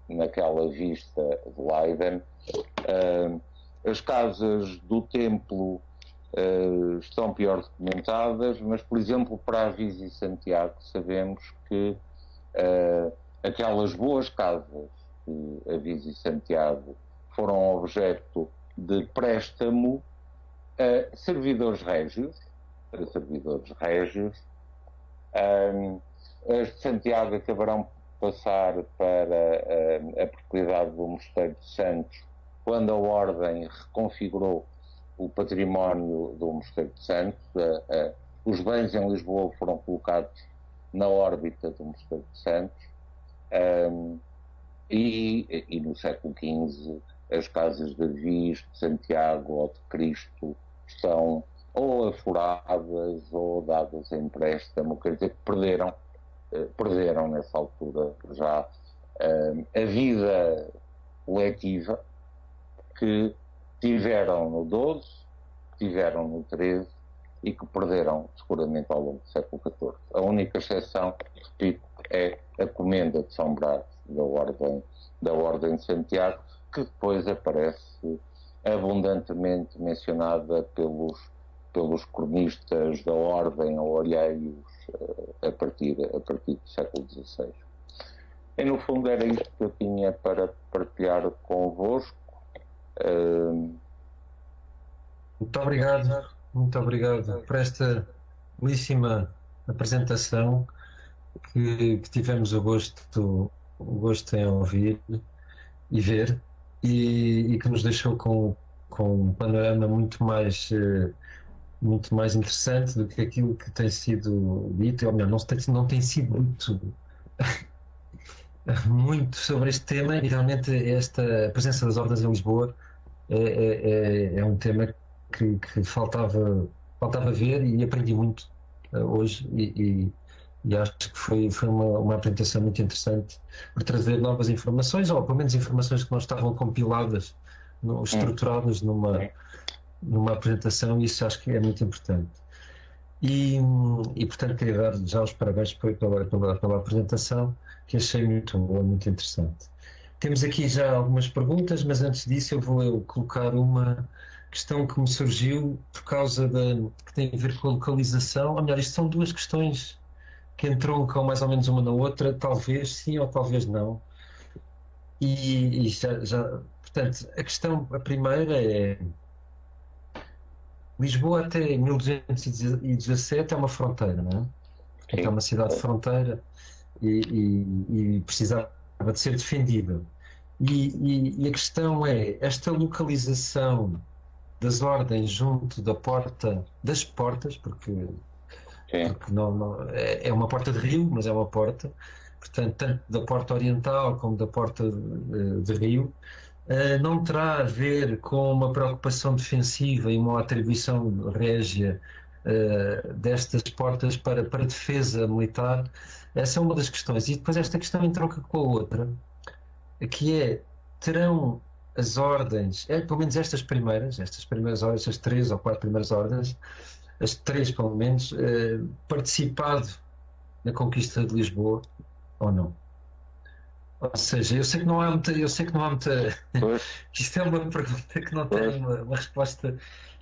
naquela vista de Leiden. As casas do templo estão pior documentadas, mas, por exemplo, para Avis e Santiago sabemos que aquelas boas casas de Avis e Santiago foram objeto de préstamo a servidores régios. As de Santiago acabarão por passar para a propriedade do Mosteiro de Santos quando a Ordem reconfigurou o património do Mosteiro de Santos. Os bens em Lisboa foram colocados na órbita do Mosteiro de Santos, e no século XV as casas de Avis, de Santiago ou de Cristo estão ou aforadas ou dadas em empréstimo, quer dizer que perderam nessa altura já a vida coletiva que tiveram no XII, tiveram no XIII e que perderam seguramente ao longo do século XIV. A única exceção, repito, é a Comenda de São Brás da Ordem de Santiago, que depois aparece abundantemente mencionada pelos cronistas da Ordem ou alheios a partir do século XVI. E no fundo era isto que eu tinha para partilhar convosco. Muito obrigado por esta belíssima apresentação que tivemos o gosto em ouvir e ver, e que nos deixou com um panorama muito mais interessante do que aquilo que tem sido dito, ou melhor, não tem sido muito sobre este tema, e realmente a presença das ordens em Lisboa é um tema que faltava ver, e aprendi muito hoje, e acho que foi uma apresentação muito interessante por trazer novas informações, ou pelo menos informações que não estavam compiladas, estruturadas numa apresentação, e isso acho que é muito importante. E portanto queria dar já os parabéns pela apresentação, que achei muito boa, muito interessante. Temos aqui já algumas perguntas, mas antes disso eu vou colocar uma questão que me surgiu por causa que tem a ver com a localização. Ou melhor, isto são duas questões que entroncam mais ou menos uma na outra, talvez sim ou talvez não. E portanto, a primeira é: Lisboa até 1217 é uma fronteira, não é? Portanto, é uma cidade de fronteira e precisava de ser defendida. E a questão é, esta localização das ordens junto das portas, porque porque é uma porta de rio, mas é uma porta, portanto, tanto da porta oriental como da porta de rio. Não terá a ver com uma preocupação defensiva e uma atribuição régia destas portas para defesa militar. Essa é uma das questões. E depois esta questão entronca com a outra, que é: terão as ordens, pelo menos estas primeiras ordens, as 3 ou 4 primeiras ordens, as 3 pelo menos, participado na conquista de Lisboa ou não? Ou seja, eu sei que não há muita. Isto é uma pergunta que não tem uma resposta,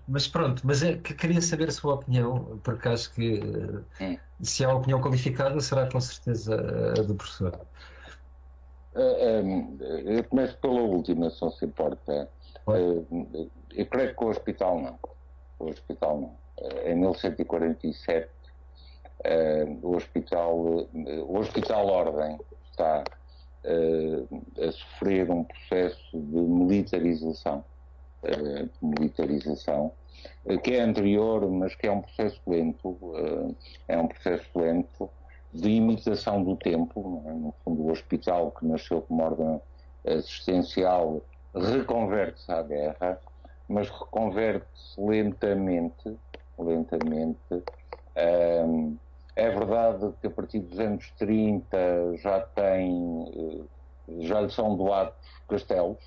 mas pronto. Mas que queria saber a sua opinião, porque acho que se há opinião qualificada, será com certeza a do professor. Eu começo pela última, se não se importa. Eu creio que o hospital não. Em 1147, o Hospital Ordem está a sofrer um processo de militarização, que é anterior, mas que é um processo lento, de imitação do tempo. No fundo, o hospital, que nasceu como ordem assistencial, reconverte-se à guerra, mas reconverte-se lentamente. É verdade que a partir dos anos 30 já lhe são doados castelos,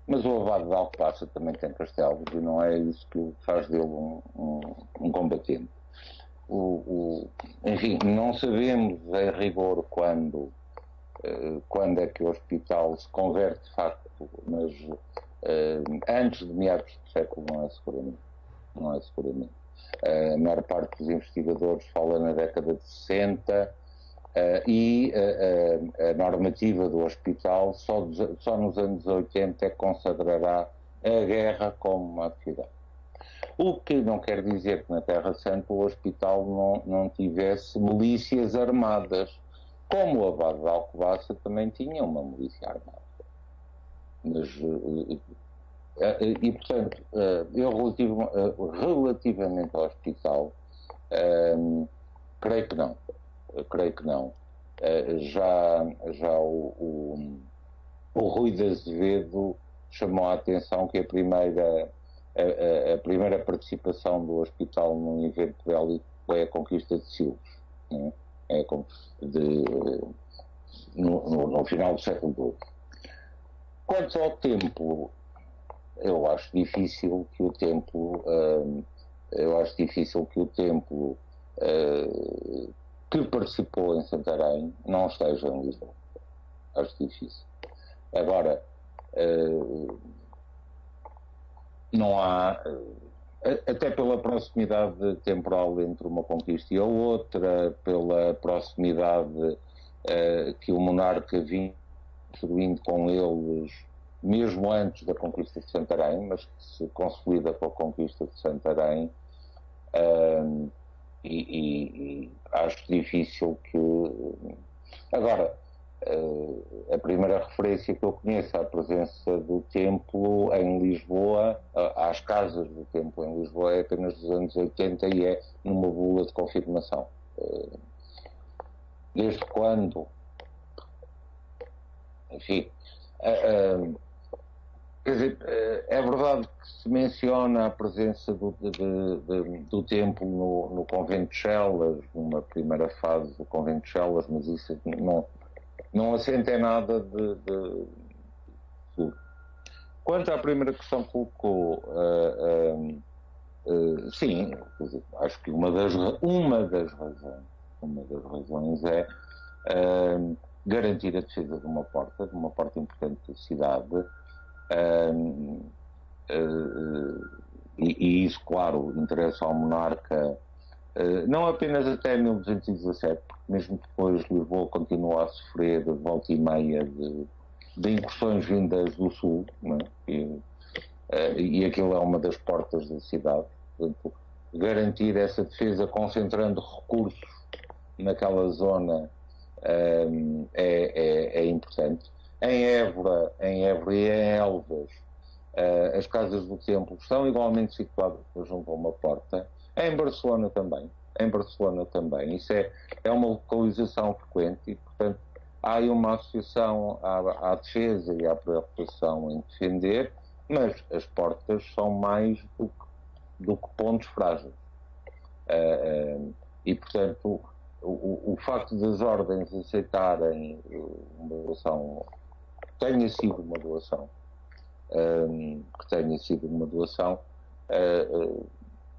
mas o Abade de Alcobaça também tem castelos e não é isso que faz dele um combatente. Enfim, não sabemos em rigor quando é que o hospital se converte de facto, mas antes de meados do século não é seguramente. A maior parte dos investigadores fala na década de 60 e a normativa do hospital só nos anos 80 é que consagrará a guerra como uma atividade. O que não quer dizer que na Terra Santa o hospital não tivesse milícias armadas, como o Abade de Alcobaça também tinha uma milícia armada. Mas, e portanto, eu relativamente ao hospital, creio que não. Já o Rui de Azevedo chamou a atenção que a primeira participação do hospital num evento bélico foi a conquista de Silves, né? No final do século XII. Quanto ao templo, eu acho difícil que o templo que participou em Santarém não esteja em Lisboa. Acho difícil. Agora, não há, até pela proximidade temporal entre uma conquista e a outra, pela proximidade que o monarca vinha construindo com eles, mesmo antes da conquista de Santarém, mas que se consolida com a conquista de Santarém, e acho difícil que... Agora, a primeira referência que eu conheço à presença do templo em Lisboa, às casas do templo em Lisboa, é apenas dos anos 80 e é numa bula de confirmação. Desde quando? Enfim... quer dizer, é verdade que se menciona a presença do templo no convento de Chelas, numa primeira fase do convento de Chelas, mas isso não assenta em nada de... Quanto à primeira questão que colocou, sim, quer dizer, acho que uma das razões é garantir a defesa de uma porta importante da cidade, e isso, claro, interessa ao monarca, não apenas até 1217, porque mesmo depois Lisboa continua a sofrer de volta e meia de incursões vindas do sul, não é? E aquilo é uma das portas da cidade. Portanto, garantir essa defesa concentrando recursos naquela zona é importante. Em Évora e em Elvas, as casas do templo estão igualmente situadas junto a uma porta. Em Barcelona também. em Barcelona também. Isso é uma localização frequente e, portanto, há aí uma associação à defesa e à preocupação em defender, mas as portas são mais do que pontos frágeis. E, portanto, o facto das ordens aceitarem uma doação, que tenha sido uma doação,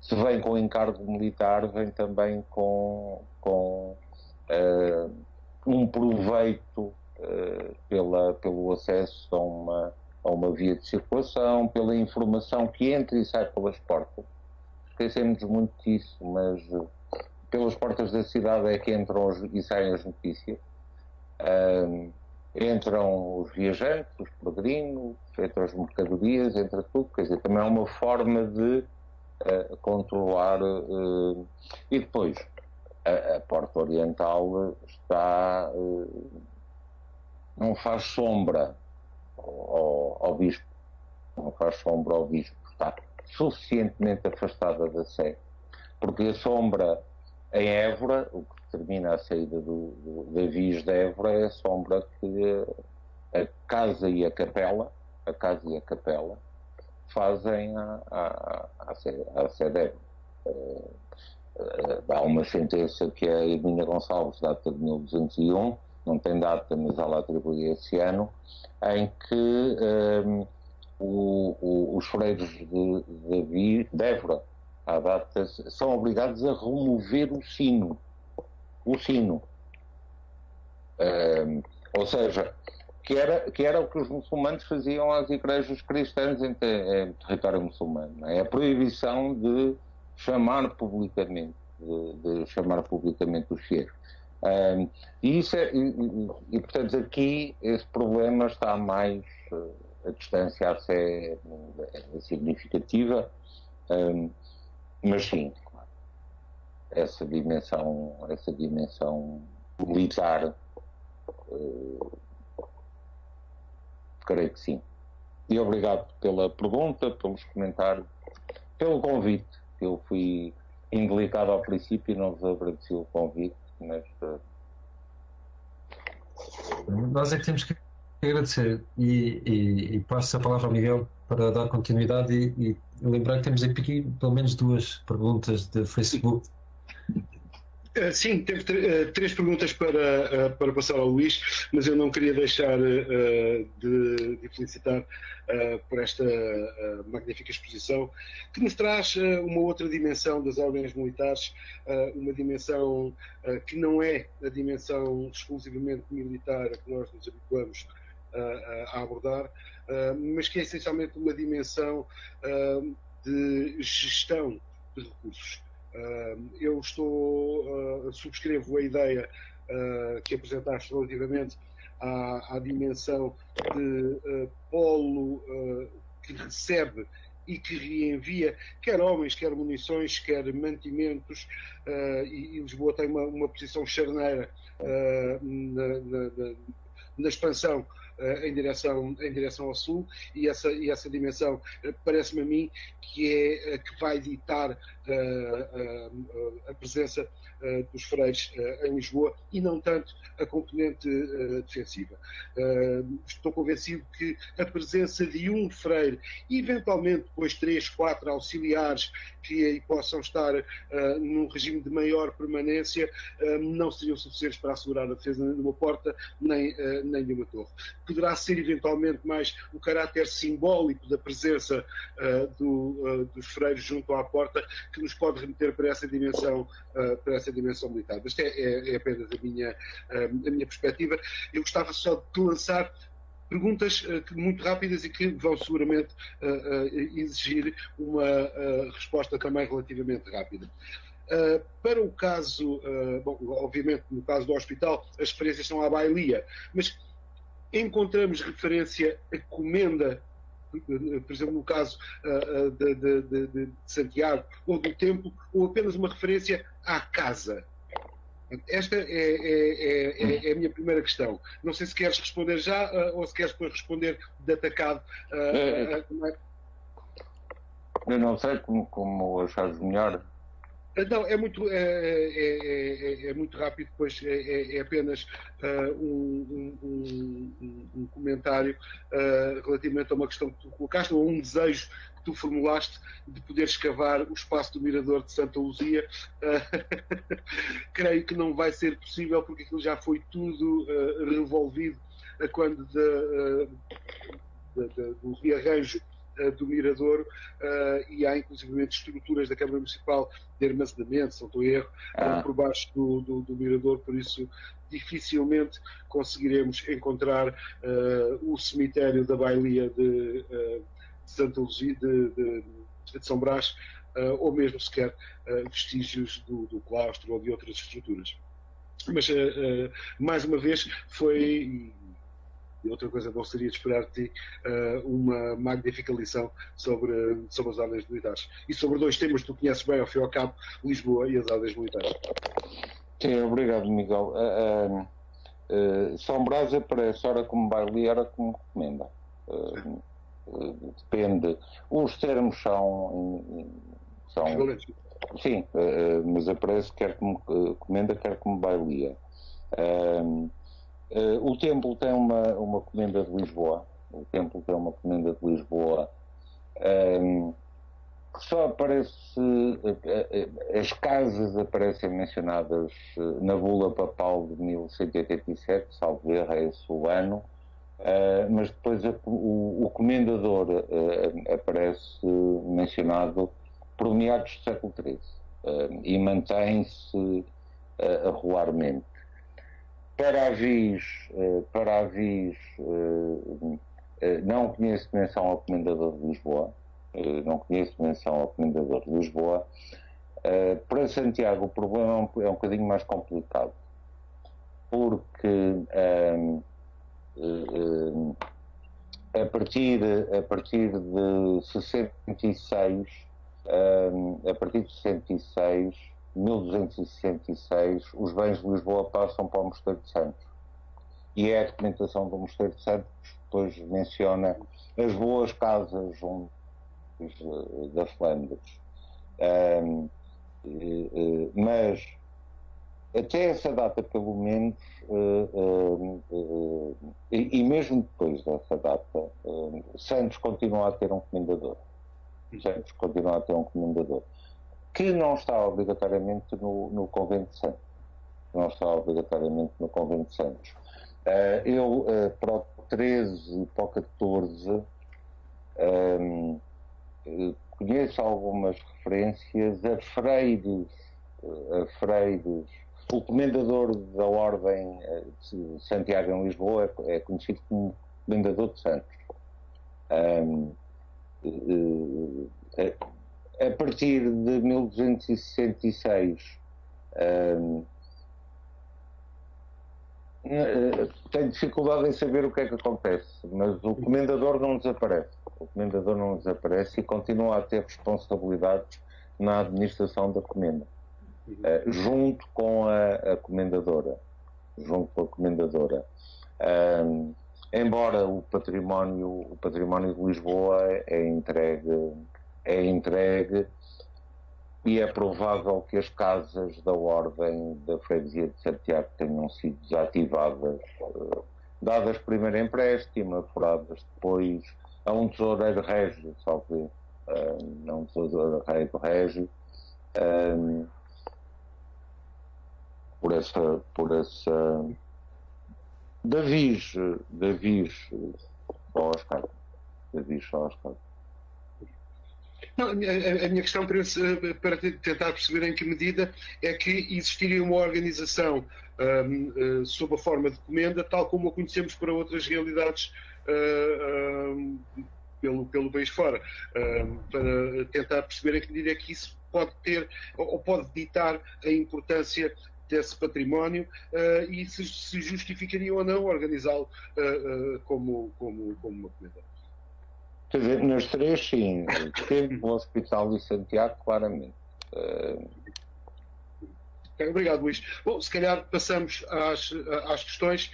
se vem com encargo militar, vem também com um proveito pelo acesso a uma via de circulação, pela informação que entra e sai pelas portas. Esquecemos muito disso, mas pelas portas da cidade é que entram e saem as notícias. Entram os viajantes, os peregrinos, entram as mercadorias, entra tudo. Quer dizer, também é uma forma de controlar. E depois, a porta oriental está... não faz sombra ao bispo. Não faz sombra ao bispo. Está suficientemente afastada da Sé. Porque a sombra em Évora, o que determina a saída da Viz de Évora, é a sombra que a casa e a capela fazem à Sé de Évora. Há uma sentença que é a Hermínia Gonçalves, data de 1201, não tem data, mas ela atribui esse ano, em que os freiros de Évora, à data, são obrigados a remover o sino. Ou seja, que era o que os muçulmanos faziam às igrejas cristãs em território muçulmano. Não é? A proibição de chamar publicamente os fiéis. E portanto, aqui esse problema está mais a distância a ser significativa, mas sim, claro, essa dimensão militar, creio que sim. E obrigado pela pergunta, pelos comentários, pelo convite. Eu fui indelicado ao princípio e não vos agradeci o convite, mas... Nós é que temos que agradecer e passo a palavra ao Miguel para dar continuidade e lembrar que temos aqui pelo menos 2 perguntas de Facebook. Sim, teve 3 perguntas para passar ao Luís, mas eu não queria deixar de felicitar por esta magnífica exposição, que nos traz uma outra dimensão das ordens militares, uma dimensão que não é a dimensão exclusivamente militar a que nós nos habituamos a abordar, mas que é essencialmente uma dimensão de gestão de recursos. Eu subscrevo a ideia que apresentaste relativamente à dimensão de polo que recebe e que reenvia quer homens, quer munições, quer mantimentos, e Lisboa tem uma posição charneira na expansão em direção ao sul, e essa dimensão parece-me a mim que é a que vai ditar a presença dos freiros em Lisboa e não tanto a componente defensiva. Estou convencido que a presença de um freire e eventualmente depois 3, 4 auxiliares que aí possam estar num regime de maior permanência não seriam suficientes para assegurar a defesa nem de uma porta nem de uma torre. Poderá ser eventualmente mais o caráter simbólico da presença dos freiros junto à porta que nos pode remeter para essa dimensão militar. Mas é apenas a minha perspectiva. Eu gostava só de te lançar perguntas muito rápidas e que vão seguramente exigir uma resposta também relativamente rápida. Para o caso, obviamente no caso do hospital as referências são à bailia, mas encontramos referência a comenda, por exemplo no caso de Santiago ou do Templo, ou apenas uma referência à casa? Esta é a minha primeira questão. Não sei se queres responder já ou se queres depois responder de atacado. Eu não sei como achares melhor. Não, é muito rápido, pois é apenas um comentário relativamente a uma questão que tu colocaste, ou a um desejo que tu formulaste de poder escavar o espaço do Mirador de Santa Luzia. Creio que não vai ser possível, porque aquilo já foi tudo revolvido quando do rearranjo do Miradouro, e há inclusive estruturas da Câmara Municipal de armazenamento, se não estou em erro, por baixo do Miradouro, por isso dificilmente conseguiremos encontrar o cemitério da Bailia de Santa Luzia, de São Brás, ou mesmo sequer vestígios do claustro ou de outras estruturas. Mas, mais uma vez, foi... E outra coisa não seria de esperar de ti uma magnífica lição sobre as ordens militares. E sobre dois temas que tu conheces bem, ao fim e ao cabo, Lisboa e as ordens militares. Sim, obrigado, Miguel. São Brás aparece ora como baile, ora como recomenda. Depende. Os termos são sim, mas aparece quer como comenda, quer como bailia. O templo tem uma comenda de Lisboa. O templo tem uma comenda de Lisboa que só aparece. As casas aparecem mencionadas na bula papal de 1187, salvo erro, é esse o ano, mas depois o comendador aparece mencionado por meados do século XIII e mantém-se regularmente. Para a Vis, não conheço menção ao Comendador de Lisboa. Para Santiago o problema é um bocadinho mais complicado, porque a partir de 66, 1266, os bens de Lisboa passam para o Mosteiro de Santos. E é a documentação do Mosteiro de Santos que depois menciona as boas casas da Flandres. Mas até essa data, pelo menos, e mesmo depois dessa data, Santos continua a ter um comendador. Que não está obrigatoriamente no Convento de Santos. Eu, para o 13 e para o 14, conheço algumas referências a freiros. O comendador da Ordem de Santiago em Lisboa é conhecido como Comendador de Santos. A partir de 1266, tenho dificuldade em saber o que é que acontece, mas o comendador não desaparece e continua a ter responsabilidades na administração da comenda, junto com a comendadora. Embora o património de Lisboa é entregue, e é provável que as casas da Ordem da Freguesia de Santiago tenham sido desativadas, dadas primeiro empréstimo, apuradas depois a um tesoureiro régio, salve, a um tesoureiro régio, por essa da Vis ao Oscar. Não, a minha questão para tentar perceber em que medida é que existiria uma organização sob a forma de comenda, tal como a conhecemos para outras realidades pelo país fora, para tentar perceber em que medida é que isso pode ter ou pode ditar a importância desse património e se justificaria ou não organizá-lo como uma comenda. Quer dizer, nas três, sim. Teve o Hospital de Santiago, claramente. Obrigado, Luís. Bom, se calhar passamos às questões.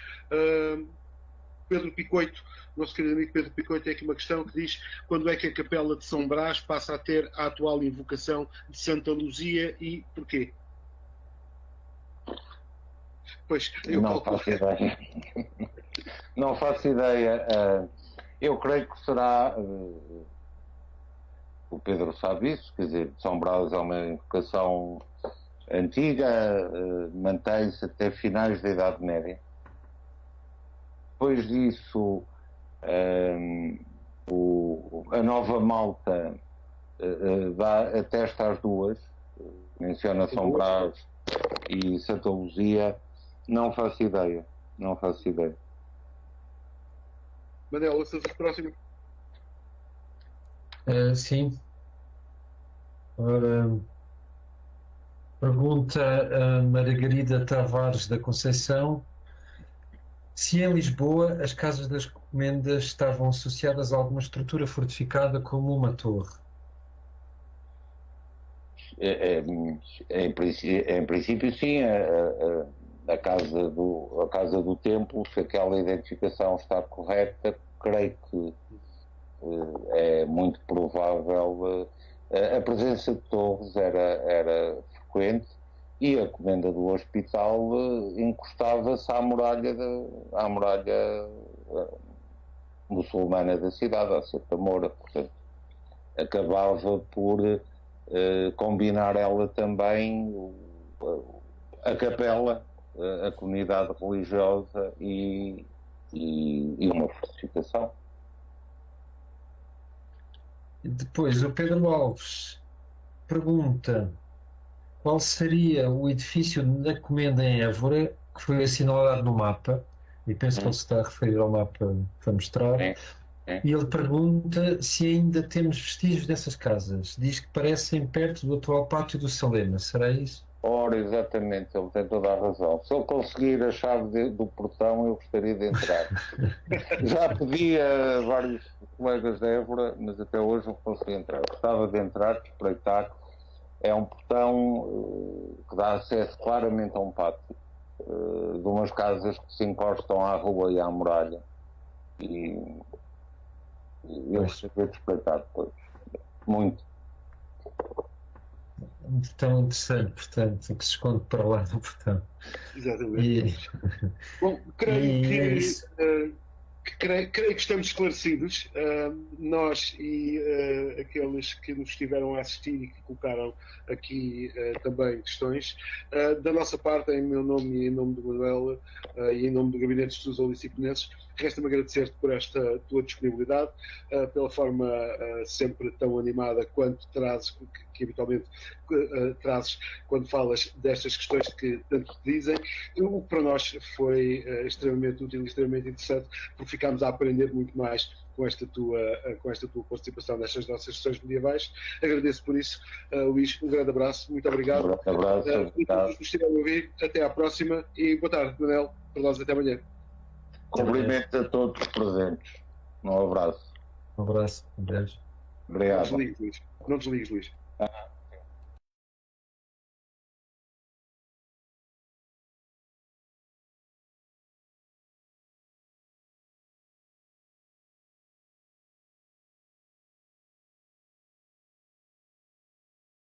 Pedro Picoito, nosso querido amigo Pedro Picoito tem aqui uma questão que diz: quando é que a Capela de São Brás passa a ter a atual invocação de Santa Luzia e porquê? Pois, eu Não faço ideia. Não faço ideia. Eu creio que será. O Pedro sabe isso, quer dizer, São Brás é uma invocação antiga, mantém-se até finais da Idade Média. Depois disso, a Nova Malta atesta as duas, menciona São Brás e Santa Luzia. Não faço ideia, não faço ideia. Manel, ouças o próximo. Sim. Ora, pergunta a Margarida Tavares da Conceição se em Lisboa as casas das comendas estavam associadas a alguma estrutura fortificada como uma torre. Em princípio sim, a casa do templo, se aquela identificação está correta, creio que é muito provável. A presença de torres era frequente e a comenda do hospital encostava-se à muralha muçulmana da cidade, à Santa Moura, portanto acabava por combinar ela também a capela, a comunidade religiosa e uma fortificação. Depois, o Pedro Alves pergunta qual seria o edifício da Comenda em Évora que foi assinalado no mapa, e penso que ele se está a referir ao mapa para mostrar, e ele pergunta se ainda temos vestígios dessas casas. Diz que parecem perto do atual pátio do Salema, será isso? Ora, exatamente, ele tem toda a razão. Se eu conseguir a chave do portão, eu gostaria de entrar. Já pedi a vários colegas de Évora, mas até hoje não consegui entrar. Gostava de entrar, de espreitar. É um portão que dá acesso claramente a um pátio, de umas casas que se encostam à rua e à muralha. E eu gostaria de espreitar depois. Muito. Um portão interessante, portanto, que se esconde para lá do portão. Exatamente. Bom, creio que estamos esclarecidos, nós e aqueles que nos estiveram a assistir e que colocaram aqui também questões. Da nossa parte, em meu nome e em nome do Manuel e em nome do Gabinete de Estudos Olisciponenses, resta-me agradecer-te por esta tua disponibilidade, pela forma sempre tão animada quanto trazes, que habitualmente trazes quando falas destas questões que tanto te dizem, o que para nós foi extremamente útil e extremamente interessante, porque ficámos a aprender muito mais com esta tua participação nestas nossas sessões medievais. Agradeço por isso, Luís, um grande abraço, muito obrigado. Um grande abraço. Todos que estiveram a ouvir, até à próxima e boa tarde, Manel, para nós até amanhã. Cumprimentos a todos os presentes. Um abraço. Um abraço. Um beijo. Obrigado. Não desligues, Luís.